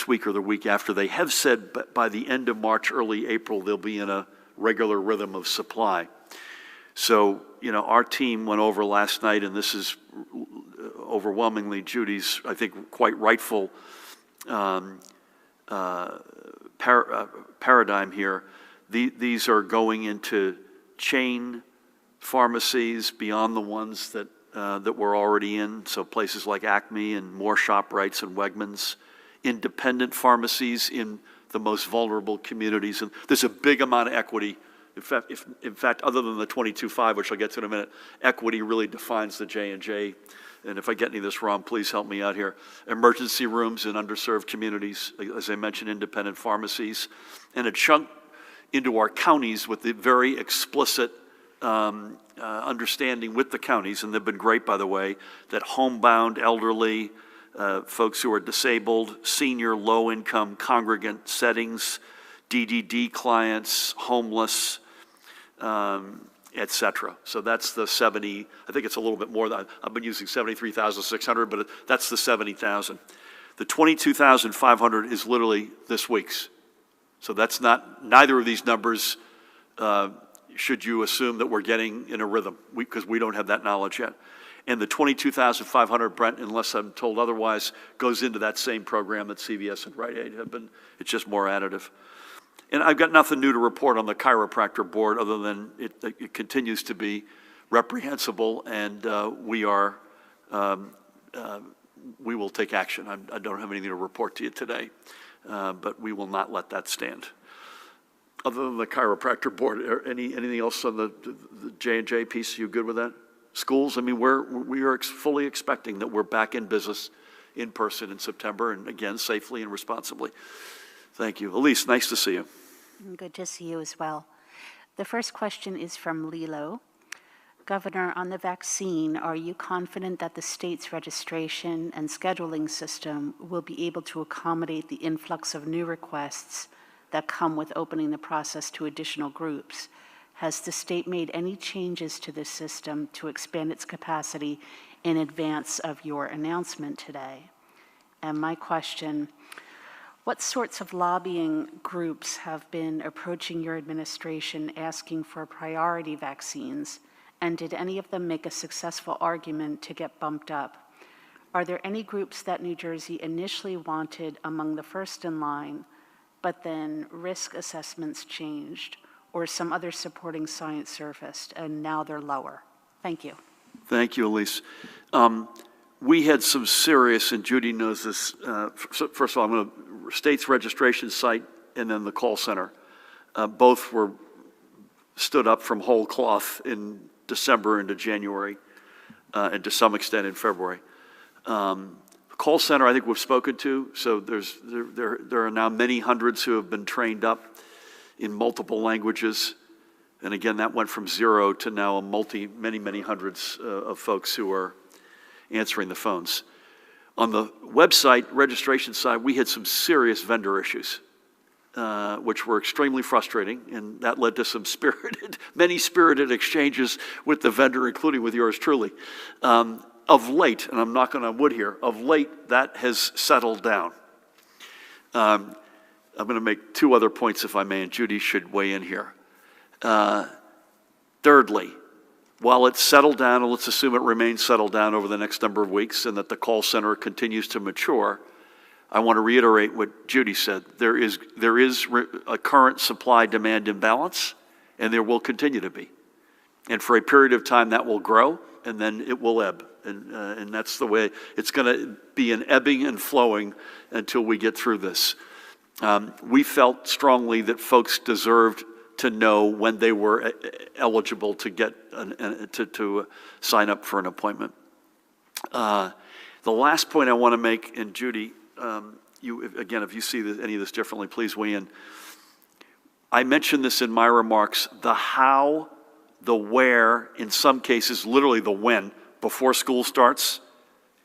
[SPEAKER 1] week or the week after. They have said by the end of March, early April, they'll be in a regular rhythm of supply. So, our team went over last night, and this is overwhelmingly Judy's, I think, quite rightful paradigm here. These are going into chain pharmacies beyond the ones that we're already in, so places like Acme and more ShopRites and Wegmans, independent pharmacies in the most vulnerable communities, and there's a big amount of equity. In fact, other than the 22.5, which I'll get to in a minute, equity really defines the J&J. And if I get any of this wrong, please help me out here. Emergency rooms in underserved communities, as I mentioned, independent pharmacies, and a chunk into our counties with the very explicit understanding with the counties, and they've been great, by the way, that homebound, elderly, folks who are disabled, senior, low-income congregant settings, DDD clients, homeless, et cetera. So that's the 70, I think it's a little bit more than, I've been using 73,600, but that's the 70,000. The 22,500 is literally this week's. So that's not, neither of these numbers should you assume that we're getting in a rhythm, because we don't have that knowledge yet. And the 22,500, Brent, unless I'm told otherwise, goes into that same program that CVS and Rite Aid have been. It's just more additive. And I've got nothing new to report on the chiropractor board other than it continues to be reprehensible, and we will take action. I don't have anything to report to you today, but we will not let that stand. Other than the chiropractor board, anything else on the J&J piece? You good with that? Schools, I mean, we are fully expecting that we're back in business in person in September, and again, safely and responsibly. Thank you. Elise, nice to see you.
[SPEAKER 6] Good to see you as well. The first question is from Lilo. Governor, on the vaccine, are you confident that the state's registration and scheduling system will be able to accommodate the influx of new requests that come with opening the process to additional groups? Has the state made any changes to this system to expand its capacity in advance of your announcement today? And my question, what sorts of lobbying groups have been approaching your administration asking for priority vaccines, and did any of them make a successful argument to get bumped up? Are there any groups that New Jersey initially wanted among the first in line, but then risk assessments changed, or some other supporting science surfaced, and now they're lower? Thank you.
[SPEAKER 1] Thank you, Elise. We had some serious, and Judy knows this, first of all, I'm going to, state's registration site and then the call center. Both were stood up from whole cloth in December into January, and to some extent in February. Call center, I think we've spoken to, so there are now many hundreds who have been trained up in multiple languages, and again, that went from 0 to now many hundreds of folks who are answering the phones. On the website registration side, we had some serious vendor issues, which were extremely frustrating, and that led to some many spirited exchanges with the vendor, including with yours truly. Of late, and I'm knocking on wood here, of late, that has settled down. I'm going to make two other points, if I may, and Judy should weigh in here. Thirdly, while it's settled down, and let's assume it remains settled down over the next number of weeks, and that the call center continues to mature, I want to reiterate what Judy said. There is a current supply-demand imbalance, and there will continue to be. And for a period of time, that will grow, and then it will ebb. And that's the way it's going to be, an ebbing and flowing until we get through this. We felt strongly that folks deserved to know when they were eligible to get to sign up for an appointment. The last point I want to make, and Judy, again, if you see any of this differently, please weigh in. I mentioned this in my remarks: the how, the where, in some cases, literally the when, before school starts,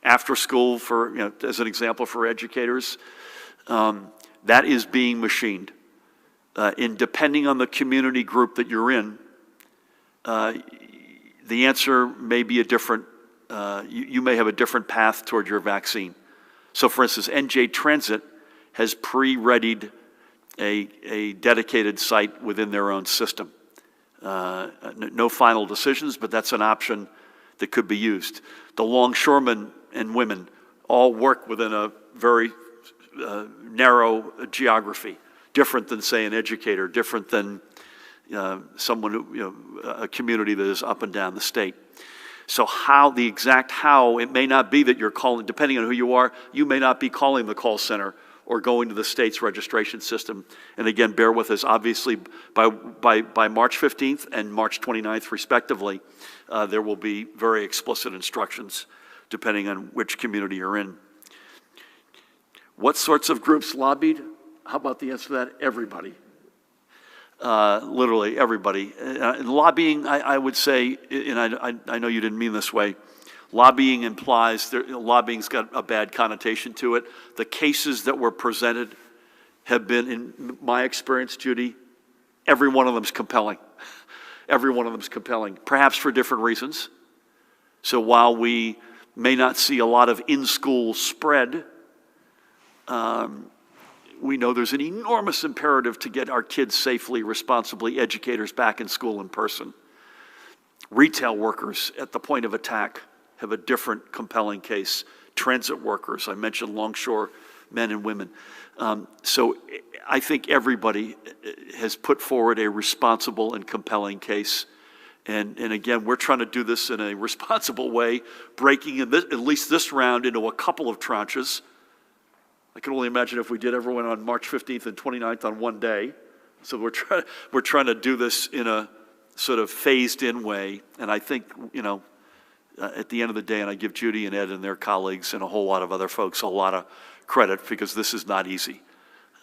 [SPEAKER 1] after school for, as an example for educators, that is being machined. Depending on the community group that you're in, the answer may be a different, you may have a different path toward your vaccine. So for instance, NJ Transit has pre-readied a dedicated site within their own system. No final decisions, but that's an option that could be used. The longshoremen and women all work within a very narrow geography, different than, say, an educator, different than someone who, a community that is up and down the state. So the exact how, it may not be that you're calling, depending on who you are, you may not be calling the call center or going to the state's registration system. And again, bear with us, obviously, by March 15th and March 29th, respectively, there will be very explicit instructions depending on which community you're in. What sorts of groups lobbied? How about the answer to that? Everybody. Literally everybody. Lobbying, I would say, and I know you didn't mean this way, lobbying implies, lobbying's got a bad connotation to it. The cases that were presented have been, in my experience, Judy, every one of them's compelling. Every one of them's compelling, perhaps for different reasons. So while we may not see a lot of in-school spread, we know there's an enormous imperative to get our kids safely, responsibly, educators back in school in person. Retail workers at the point of attack have a different compelling case. Transit workers, I mentioned longshore men and women. So I think everybody has put forward a responsible and compelling case. And again, we're trying to do this in a responsible way, breaking at least this round into a couple of tranches. I can only imagine if we did everyone on March 15th and 29th on one day. So we're trying to do this in a sort of phased-in way. And I think, at the end of the day, and I give Judy and Ed and their colleagues and a whole lot of other folks a lot of credit, because this is not easy.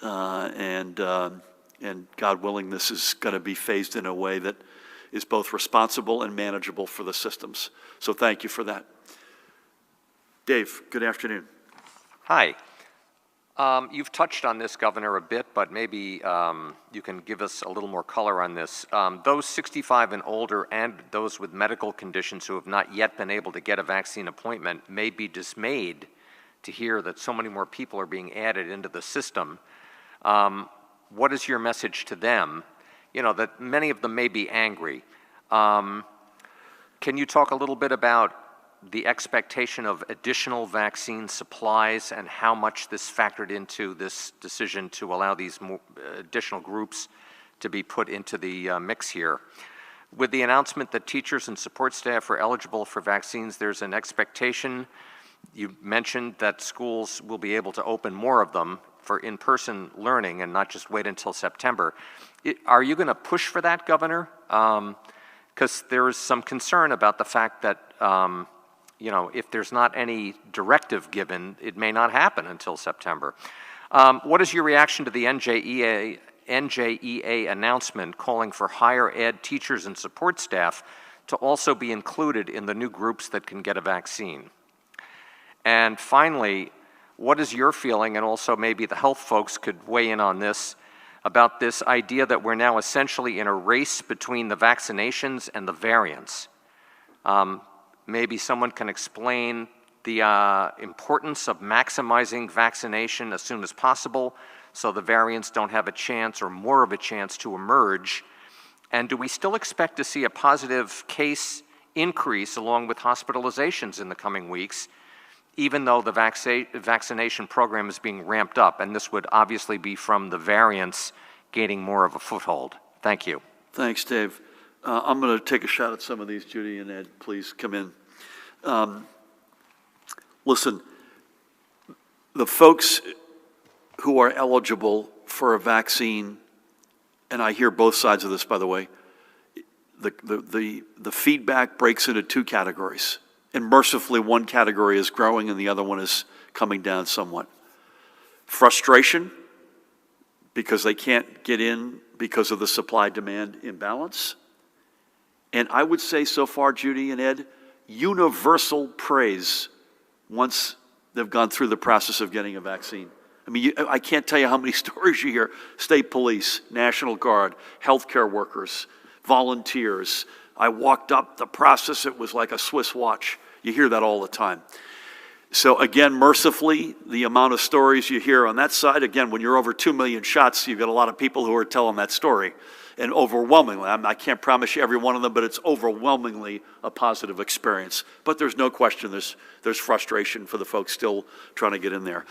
[SPEAKER 1] And God willing, this is going to be phased in a way that is both responsible and manageable for the systems. So thank you for that. Dave, good afternoon.
[SPEAKER 7] Hi. You've touched on this, Governor, a bit, but maybe you can give us a little more color on this. Those 65 and older and those with medical conditions who have not yet been able to get a vaccine appointment may be dismayed to hear that so many more people are being added into the system. What is your message to them? That many of them may be angry. Can you talk a little bit about the expectation of additional vaccine supplies and how much this factored into this decision to allow these additional groups to be put into the mix here? With the announcement that teachers and support staff are eligible for vaccines, there's an expectation. You mentioned that schools will be able to open more of them for in-person learning and not just wait until September. Are you going to push for that, Governor? Because there is some concern about the fact that if there's not any directive given, it may not happen until September. What is your reaction to the NJEA announcement calling for higher ed teachers and support staff to also be included in the new groups that can get a vaccine? And finally, what is your feeling, and also maybe the health folks could weigh in on this, about this idea that we're now essentially in a race between the vaccinations and the variants? Maybe someone can explain the importance of maximizing vaccination as soon as possible so the variants don't have a chance or more of a chance to emerge. And do we still expect to see a positive case increase along with hospitalizations in the coming weeks, even though the vaccination program is being ramped up? And this would obviously be from the variants gaining more of a foothold. Thank you.
[SPEAKER 1] Thanks, Dave. I'm going to take a shot at some of these. Judy and Ed, please come in. Listen, the folks who are eligible for a vaccine, and I hear both sides of this, by the way, the feedback breaks into two categories. And mercifully, one category is growing and the other one is coming down somewhat. Frustration, because they can't get in because of the supply-demand imbalance. And I would say so far, Judy and Ed, universal praise once they've gone through the process of getting a vaccine. I mean, I can't tell you how many stories you hear. State police, National Guard, healthcare workers, volunteers. I walked up the process, it was like a Swiss watch. You hear that all the time. So again, mercifully, the amount of stories you hear on that side, again, when you're over 2 million shots, you've got a lot of people who are telling that story. And overwhelmingly, I can't promise you every one of them, but it's overwhelmingly a positive experience. But there's no question there's frustration for the folks still trying to get in there.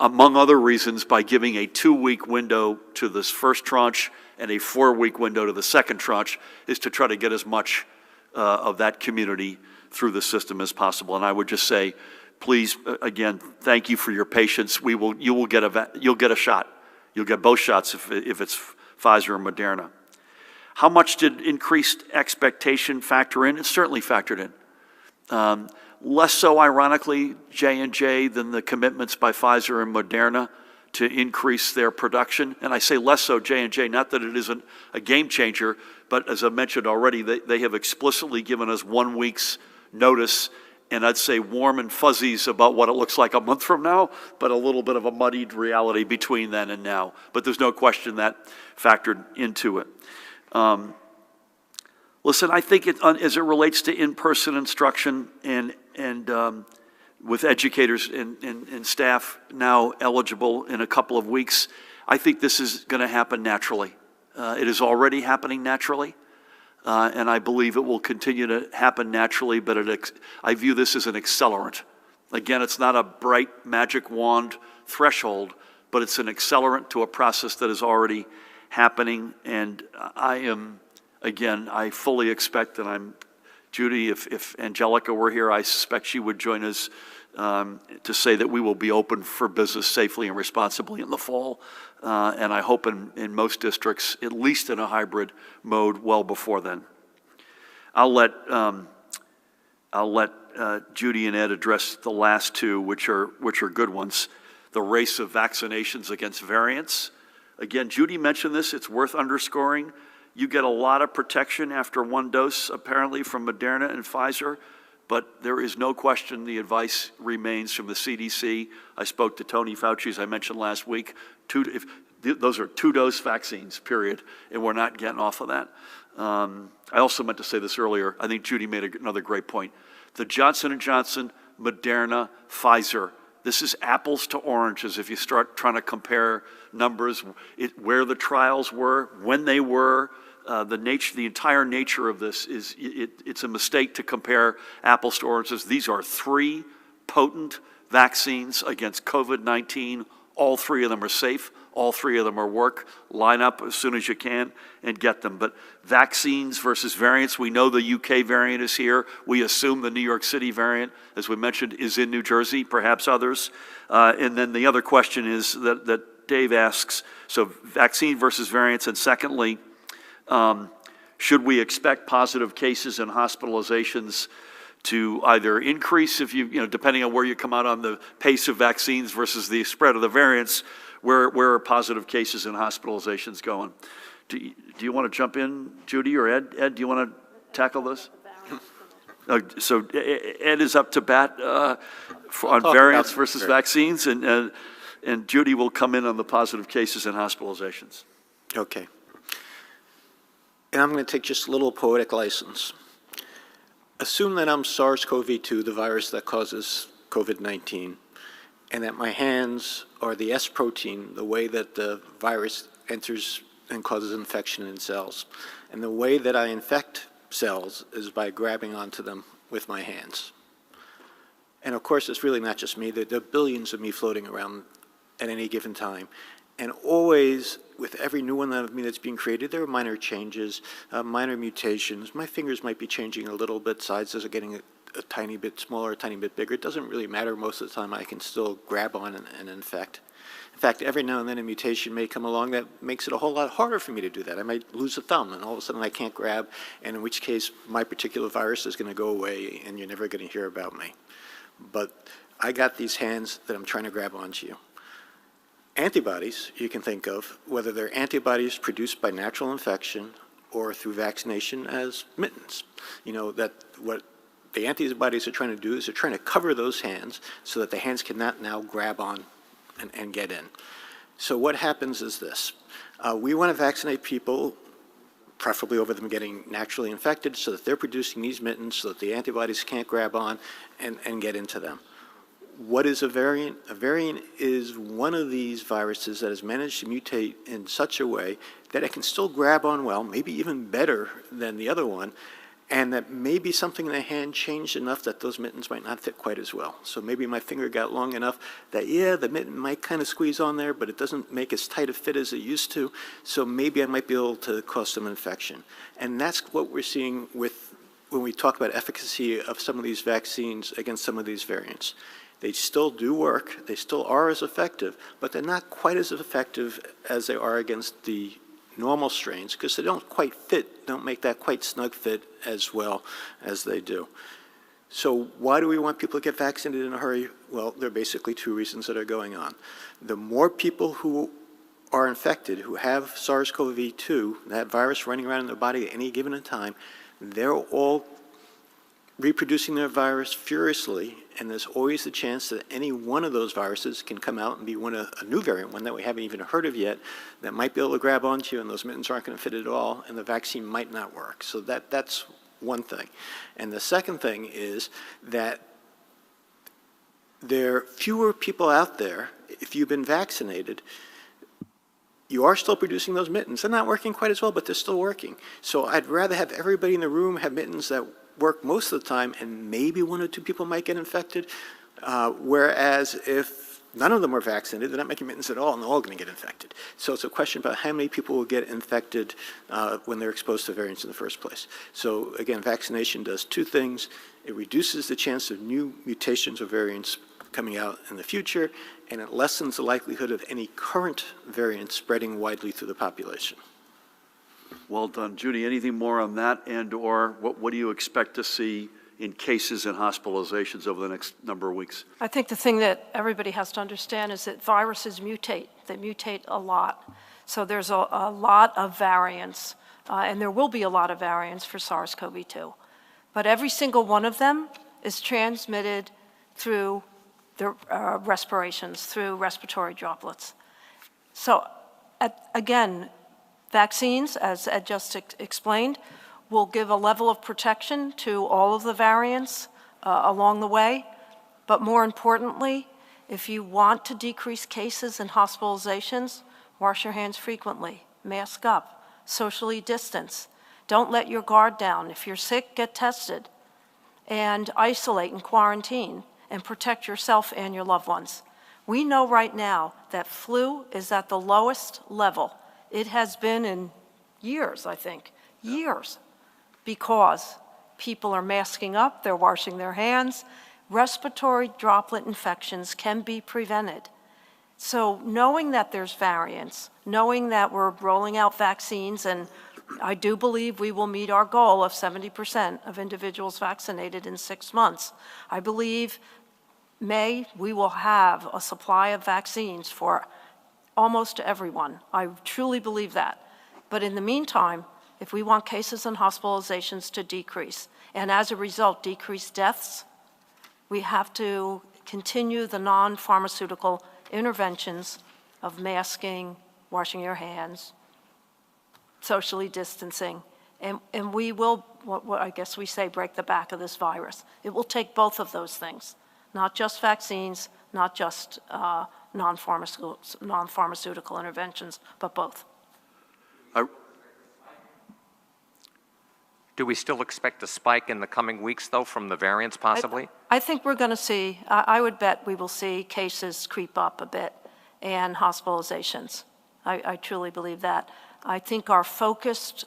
[SPEAKER 1] Among other reasons, by giving a 2-week window to this first tranche and a 4-week window to the second tranche is to try to get as much of that community through the system as possible. And I would just say, please, again, thank you for your patience. You'll get a shot. You'll get both shots if it's Pfizer or Moderna. How much did increased expectation factor in? It certainly factored in. Less so, ironically, J&J than the commitments by Pfizer and Moderna to increase their production. And I say less so J&J, not that it isn't a game changer, but as I mentioned already, they have explicitly given us 1 week's notice, and I'd say warm and fuzzies about what it looks like a month from now, but a little bit of a muddied reality between then and now. But there's no question that factored into it. Listen, I think as it relates to in-person instruction and with educators and staff now eligible in a couple of weeks, I think this is going to happen naturally. It is already happening naturally, and I believe it will continue to happen naturally, but I view this as an accelerant. Again, it's not a bright magic wand threshold, but it's an accelerant to a process that is already happening, and I fully expect that Judy, if Angelica were here, I suspect she would join us to say that we will be open for business safely and responsibly in the fall. And I hope in most districts, at least in a hybrid mode, well before then. I'll let Judy and Ed address the last two, which are good ones. The race of vaccinations against variants. Again, Judy mentioned this. It's worth underscoring. You get a lot of protection after 1 dose, apparently, from Moderna and Pfizer, but there is no question the advice remains from the CDC. I spoke to Tony Fauci, as I mentioned last week. Those are 2-dose vaccines, period, and we're not getting off of that. I also meant to say this earlier. I think Judy made another great point. The Johnson & Johnson, Moderna, Pfizer, this is apples to oranges if you start trying to compare numbers, where the trials were, when they were. The entire nature of this it's a mistake to compare apples to oranges. These are 3 potent vaccines against COVID-19. All 3 of them are safe. All 3 of them are work. Line up as soon as you can and get them. But vaccines versus variants, we know the UK variant is here. We assume the New York City variant, as we mentioned, is in New Jersey, perhaps others. And then the other question is that Dave asks, so vaccine versus variants, and secondly, should we expect positive cases and hospitalizations to either increase depending on where you come out on the pace of vaccines versus the spread of the variants, where are positive cases and hospitalizations going? Do you want to jump in, Judy or Ed? Ed, do you want to tackle this? So Ed is up to bat on variants versus vaccines, and Judy will come in on the positive cases and hospitalizations.
[SPEAKER 3] Okay. And I'm going to take just a little poetic license. Assume that I'm SARS-CoV-2, the virus that causes COVID-19, and that my hands are the S protein, the way that the virus enters and causes infection in cells. And the way that I infect cells is by grabbing onto them with my hands. And of course, it's really not just me. There are billions of me floating around at any given time. And always, with every new one of me that's being created, there are minor changes, minor mutations. My fingers might be changing a little bit, sizes are getting a tiny bit smaller, a tiny bit bigger. It doesn't really matter. Most of the time, I can still grab on and infect. In fact, every now and then a mutation may come along that makes it a whole lot harder for me to do that. I might lose a thumb, and all of a sudden I can't grab, and in which case my particular virus is going to go away, and you're never going to hear about me. But I got these hands that I'm trying to grab onto you. Antibodies, you can think of, whether they're antibodies produced by natural infection or through vaccination as mittens. You know, that what the antibodies are trying to do is they're trying to cover those hands so that the hands cannot now grab on and get in. So what happens is this. We want to vaccinate people, preferably over them getting naturally infected, so that they're producing these mittens so that the antibodies can't grab on and get into them. What is a variant? A variant is one of these viruses that has managed to mutate in such a way that it can still grab on well, maybe even better than the other one, and that maybe something in the hand changed enough that those mittens might not fit quite as well. So maybe my finger got long enough that, yeah, the mitten might kind of squeeze on there, but it doesn't make as tight a fit as it used to, so maybe I might be able to cause some infection. And that's what we're seeing when we talk about efficacy of some of these vaccines against some of these variants. They still do work, they still are as effective, but they're not quite as effective as they are against the normal strains because they don't quite fit, don't make that quite snug fit as well as they do. So why do we want people to get vaccinated in a hurry? Well, there are basically two reasons that are going on. The more people who are infected, who have SARS-CoV-2, that virus running around in their body at any given time, they're all reproducing their virus furiously, and there's always the chance that any one of those viruses can come out and be a new variant, one that we haven't even heard of yet, that might be able to grab onto you, and those mittens aren't going to fit at all, and the vaccine might not work. So that's one thing. And the second thing is that there are fewer people out there, if you've been vaccinated, you are still producing those mittens. They're not working quite as well, but they're still working. So I'd rather have everybody in the room have mittens that work most of the time, and maybe one or two people might get infected, whereas if none of them are vaccinated, they're not making mittens at all, and they're all going to get infected. So it's a question about how many people will get infected when they're exposed to variants in the first place. So again, vaccination does two things. It reduces the chance of new mutations or variants coming out in the future, and it lessens the likelihood of any current variants spreading widely through the population.
[SPEAKER 1] Well done. Judy, anything more on that, and or what do you expect to see in cases and hospitalizations over the next number of weeks?
[SPEAKER 2] I think the thing that everybody has to understand is that viruses mutate. They mutate a lot. So there's a lot of variants, and there will be a lot of variants for SARS-CoV-2. But every single one of them is transmitted through the respirations, through respiratory droplets. So again, vaccines, as Ed just explained, will give a level of protection to all of the variants along the way. But more importantly, if you want to decrease cases and hospitalizations, wash your hands frequently, mask up, socially distance. Don't let your guard down. If you're sick, get tested, and isolate and quarantine, and protect yourself and your loved ones. We know right now that flu is at the lowest level it has been in years, I think, years, because people are masking up, they're washing their hands. Respiratory droplet infections can be prevented. So knowing that there's variants, knowing that we're rolling out vaccines, and I do believe we will meet our goal of 70% of individuals vaccinated in 6 months. I believe May we will have a supply of vaccines for almost everyone. I truly believe that. But in the meantime, if we want cases and hospitalizations to decrease, and as a result decrease deaths, we have to continue the non-pharmaceutical interventions of masking, washing your hands, socially distancing, and we will, what I guess we say, break the back of this virus. It will take both of those things, not just vaccines, not just non-pharmaceutical interventions, but both.
[SPEAKER 7] Do we still expect a spike in the coming weeks, though, from the variants, possibly?
[SPEAKER 2] I think we're going to see, I would bet we will see cases creep up a bit and hospitalizations. I truly believe that. I think our focused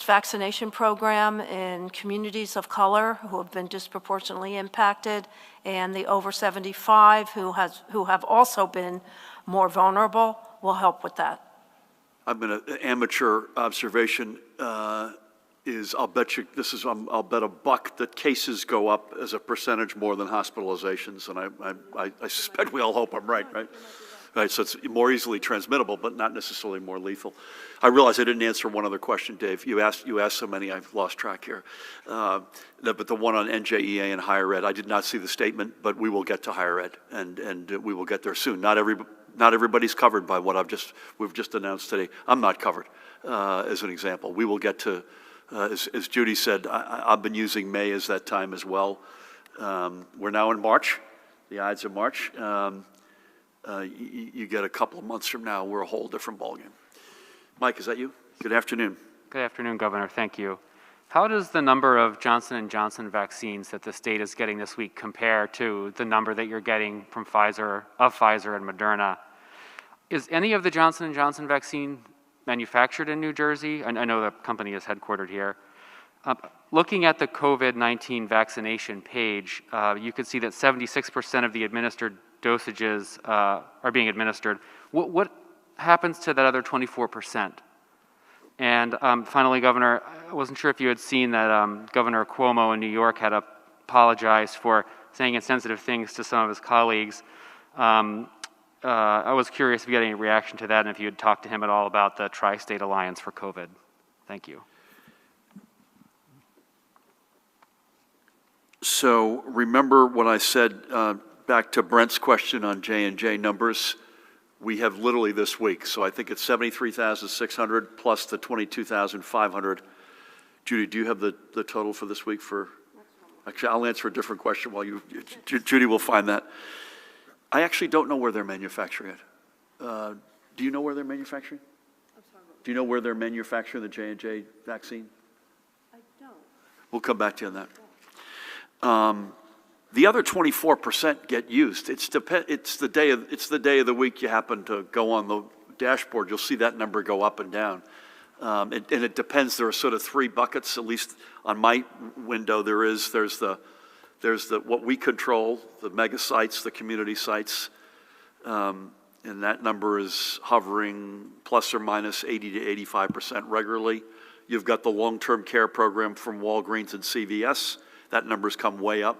[SPEAKER 2] vaccination program in communities of color who have been disproportionately impacted, and the over 75 who have also been more vulnerable, will help with that.
[SPEAKER 1] I've been an amateur observation is I'll bet you I'll bet $1 that cases go up as a percentage more than hospitalizations, and I suspect we all hope I'm right? Right, so it's more easily transmittable, but not necessarily more lethal. I realize I didn't answer one other question, Dave. You asked so many, I've lost track here. But the one on NJEA and higher ed, I did not see the statement, but we will get to higher ed, and we will get there soon. Not everybody's covered by what we've just announced today. I'm not covered, as an example. We will get to, as Judy said, I've been using May as that time as well. We're now in March, the Ides of March. You get a couple of months from now, we're a whole different ballgame. Mike, is that you? Good afternoon.
[SPEAKER 8] Good afternoon, Governor. Thank you. How does the number of Johnson & Johnson vaccines that the state is getting this week compare to the number that you're getting from Pfizer and Moderna? Is any of the Johnson & Johnson vaccine manufactured in New Jersey? I know the company is headquartered here. Looking at the COVID-19 vaccination page, you can see that 76% of the administered dosages are being administered. What happens to that other 24%? And finally, Governor, I wasn't sure if you had seen that Governor Cuomo in New York had apologized for saying insensitive things to some of his colleagues. I was curious if you had any reaction to that and if you had talked to him at all about the Tri-State Alliance for COVID. Thank you.
[SPEAKER 1] So remember what I said back to Brent's question on J&J numbers. We have literally this week, so I think it's 73,600 plus the 22,500. Judy, do you have the total for this week? Actually, I'll answer a different question while Judy will find that. I actually don't know where they're manufacturing it. Do you know where they're manufacturing? I'm sorry. Do you know where they're manufacturing the J&J vaccine?
[SPEAKER 2] I don't.
[SPEAKER 1] We'll come back to you on that. The other 24% get used. It's the day of the week you happen to go on the dashboard. You'll see that number go up and down, and it depends. There are sort of three buckets, at least on my window. There's the what we control, the mega sites, the community sites, and that number is hovering plus or minus 80 to 85% regularly. You've got the long-term care program from Walgreens and CVS. That number's come way up.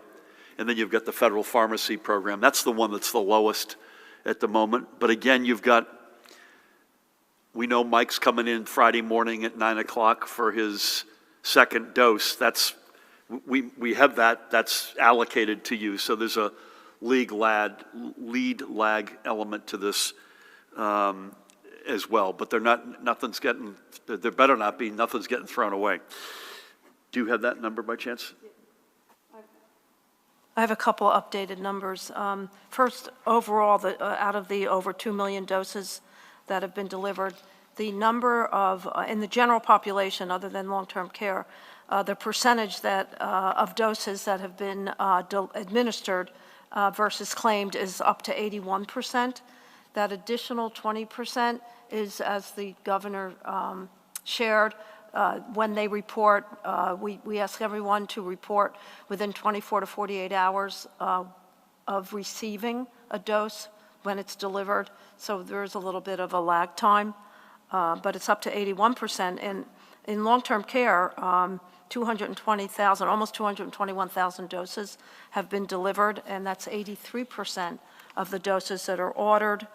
[SPEAKER 1] And then you've got the federal pharmacy program. That's the one that's the lowest at the moment. But again, we know Mike's coming in Friday morning at 9 o'clock for his second dose. We have that's allocated to you. So there's a lead lag element to this as well. But there better not be, nothing's getting thrown away. Do you have that number by chance?
[SPEAKER 2] I have a couple updated numbers. First, overall, out of the over 2 million doses that have been delivered, the number of, in the general population, other than long-term care, the percentage of doses that have been administered versus claimed is up to 81%. That additional 20% is, as the governor shared, when they report, we ask everyone to report within 24 to 48 hours of receiving a dose when it's delivered. So there's a little bit of a lag time, but it's up to 81%. And in long-term care, 220,000, almost 221,000 doses have been delivered, and that's 83% of the doses that are ordered.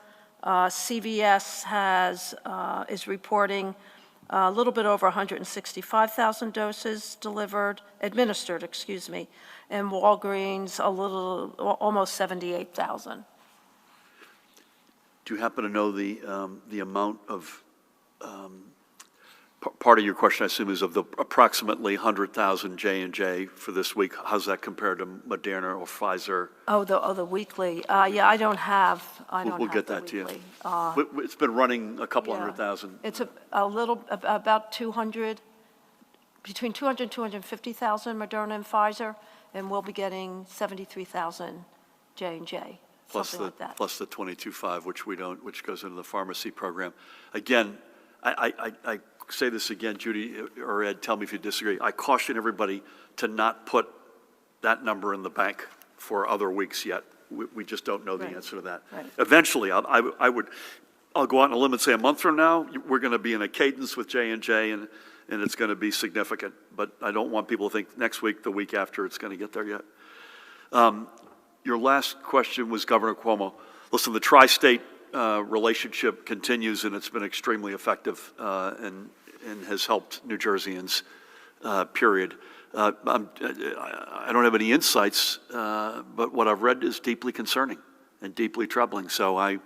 [SPEAKER 2] CVS is reporting a little bit over 165,000 doses administered, and Walgreens almost 78,000.
[SPEAKER 1] Do you happen to know the amount of, part of your question I assume is of the approximately 100,000 J&J for this week, how's that compared to Moderna or Pfizer?
[SPEAKER 2] Oh, the weekly, yeah, I don't have
[SPEAKER 1] We'll get that to you. It's been running a couple 100,000.
[SPEAKER 2] It's about 200, between 200 and 250,000 Moderna and Pfizer, and we'll be getting 73,000 J&J, something like that.
[SPEAKER 1] Plus the 22.5, which goes into the pharmacy program. Again, I say this again, Judy or Ed, tell me if you disagree. I caution everybody to not put that number in the bank for other weeks yet. We just don't know the answer to that. Right. Eventually, I'll go out on a limb and say a month from now, we're going to be in a cadence with J&J and it's going to be significant. But I don't want people to think next week, the week after, it's going to get there yet. Your last question was Governor Cuomo. Listen, the Tri-State relationship continues, and it's been extremely effective and has helped New Jerseyans, period. I don't have any insights, but what I've read is deeply concerning and deeply troubling. So it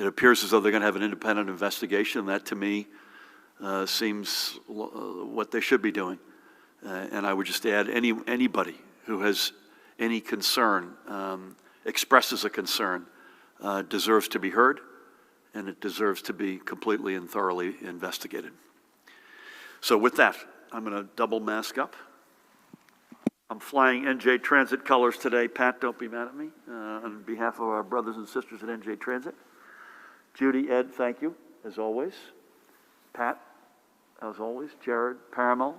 [SPEAKER 1] appears as though they're going to have an independent investigation. That, to me, seems what they should be doing. And I would just add, anybody who has any concern, expresses a concern, deserves to be heard, and it deserves to be completely and thoroughly investigated. So with that, I'm going to double mask up. I'm flying NJ Transit colors today. Pat, don't be mad at me. On behalf of our brothers and sisters at NJ Transit. Judy, Ed, thank you, as always. Pat, as always. Jared, Paramel.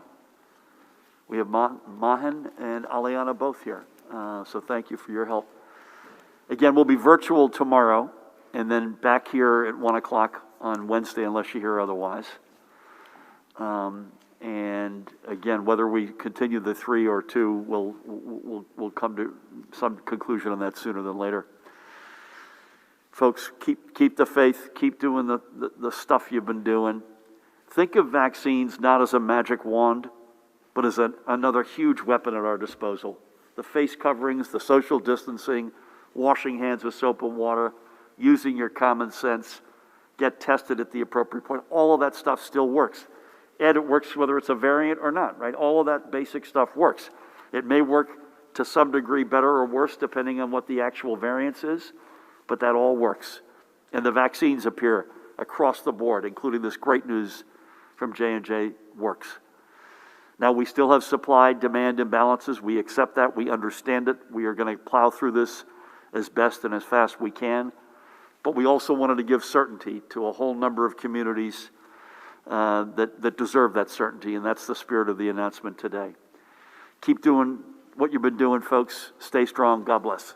[SPEAKER 1] We have Mahan and Aliana both here. So thank you for your help. Again, we'll be virtual tomorrow, and then back here at 1 o'clock on Wednesday, unless you hear otherwise. And again, whether we continue the 3 or 2, we'll come to some conclusion on that sooner than later. Folks, keep the faith, keep doing the stuff you've been doing. Think of vaccines not as a magic wand, but as another huge weapon at our disposal. The face coverings, the social distancing, washing hands with soap and water, using your common sense, get tested at the appropriate point. All of that stuff still works. And it works whether it's a variant or not, right? All of that basic stuff works. It may work to some degree better or worse depending on what the actual variance is, but that all works. And the vaccines appear across the board, including this great news from J&J works. Now, we still have supply-demand imbalances. We accept that. We understand it. We are going to plow through this as best and as fast we can. But we also wanted to give certainty to a whole number of communities that deserve that certainty, and that's the spirit of the announcement today. Keep doing what you've been doing, folks. Stay strong. God bless.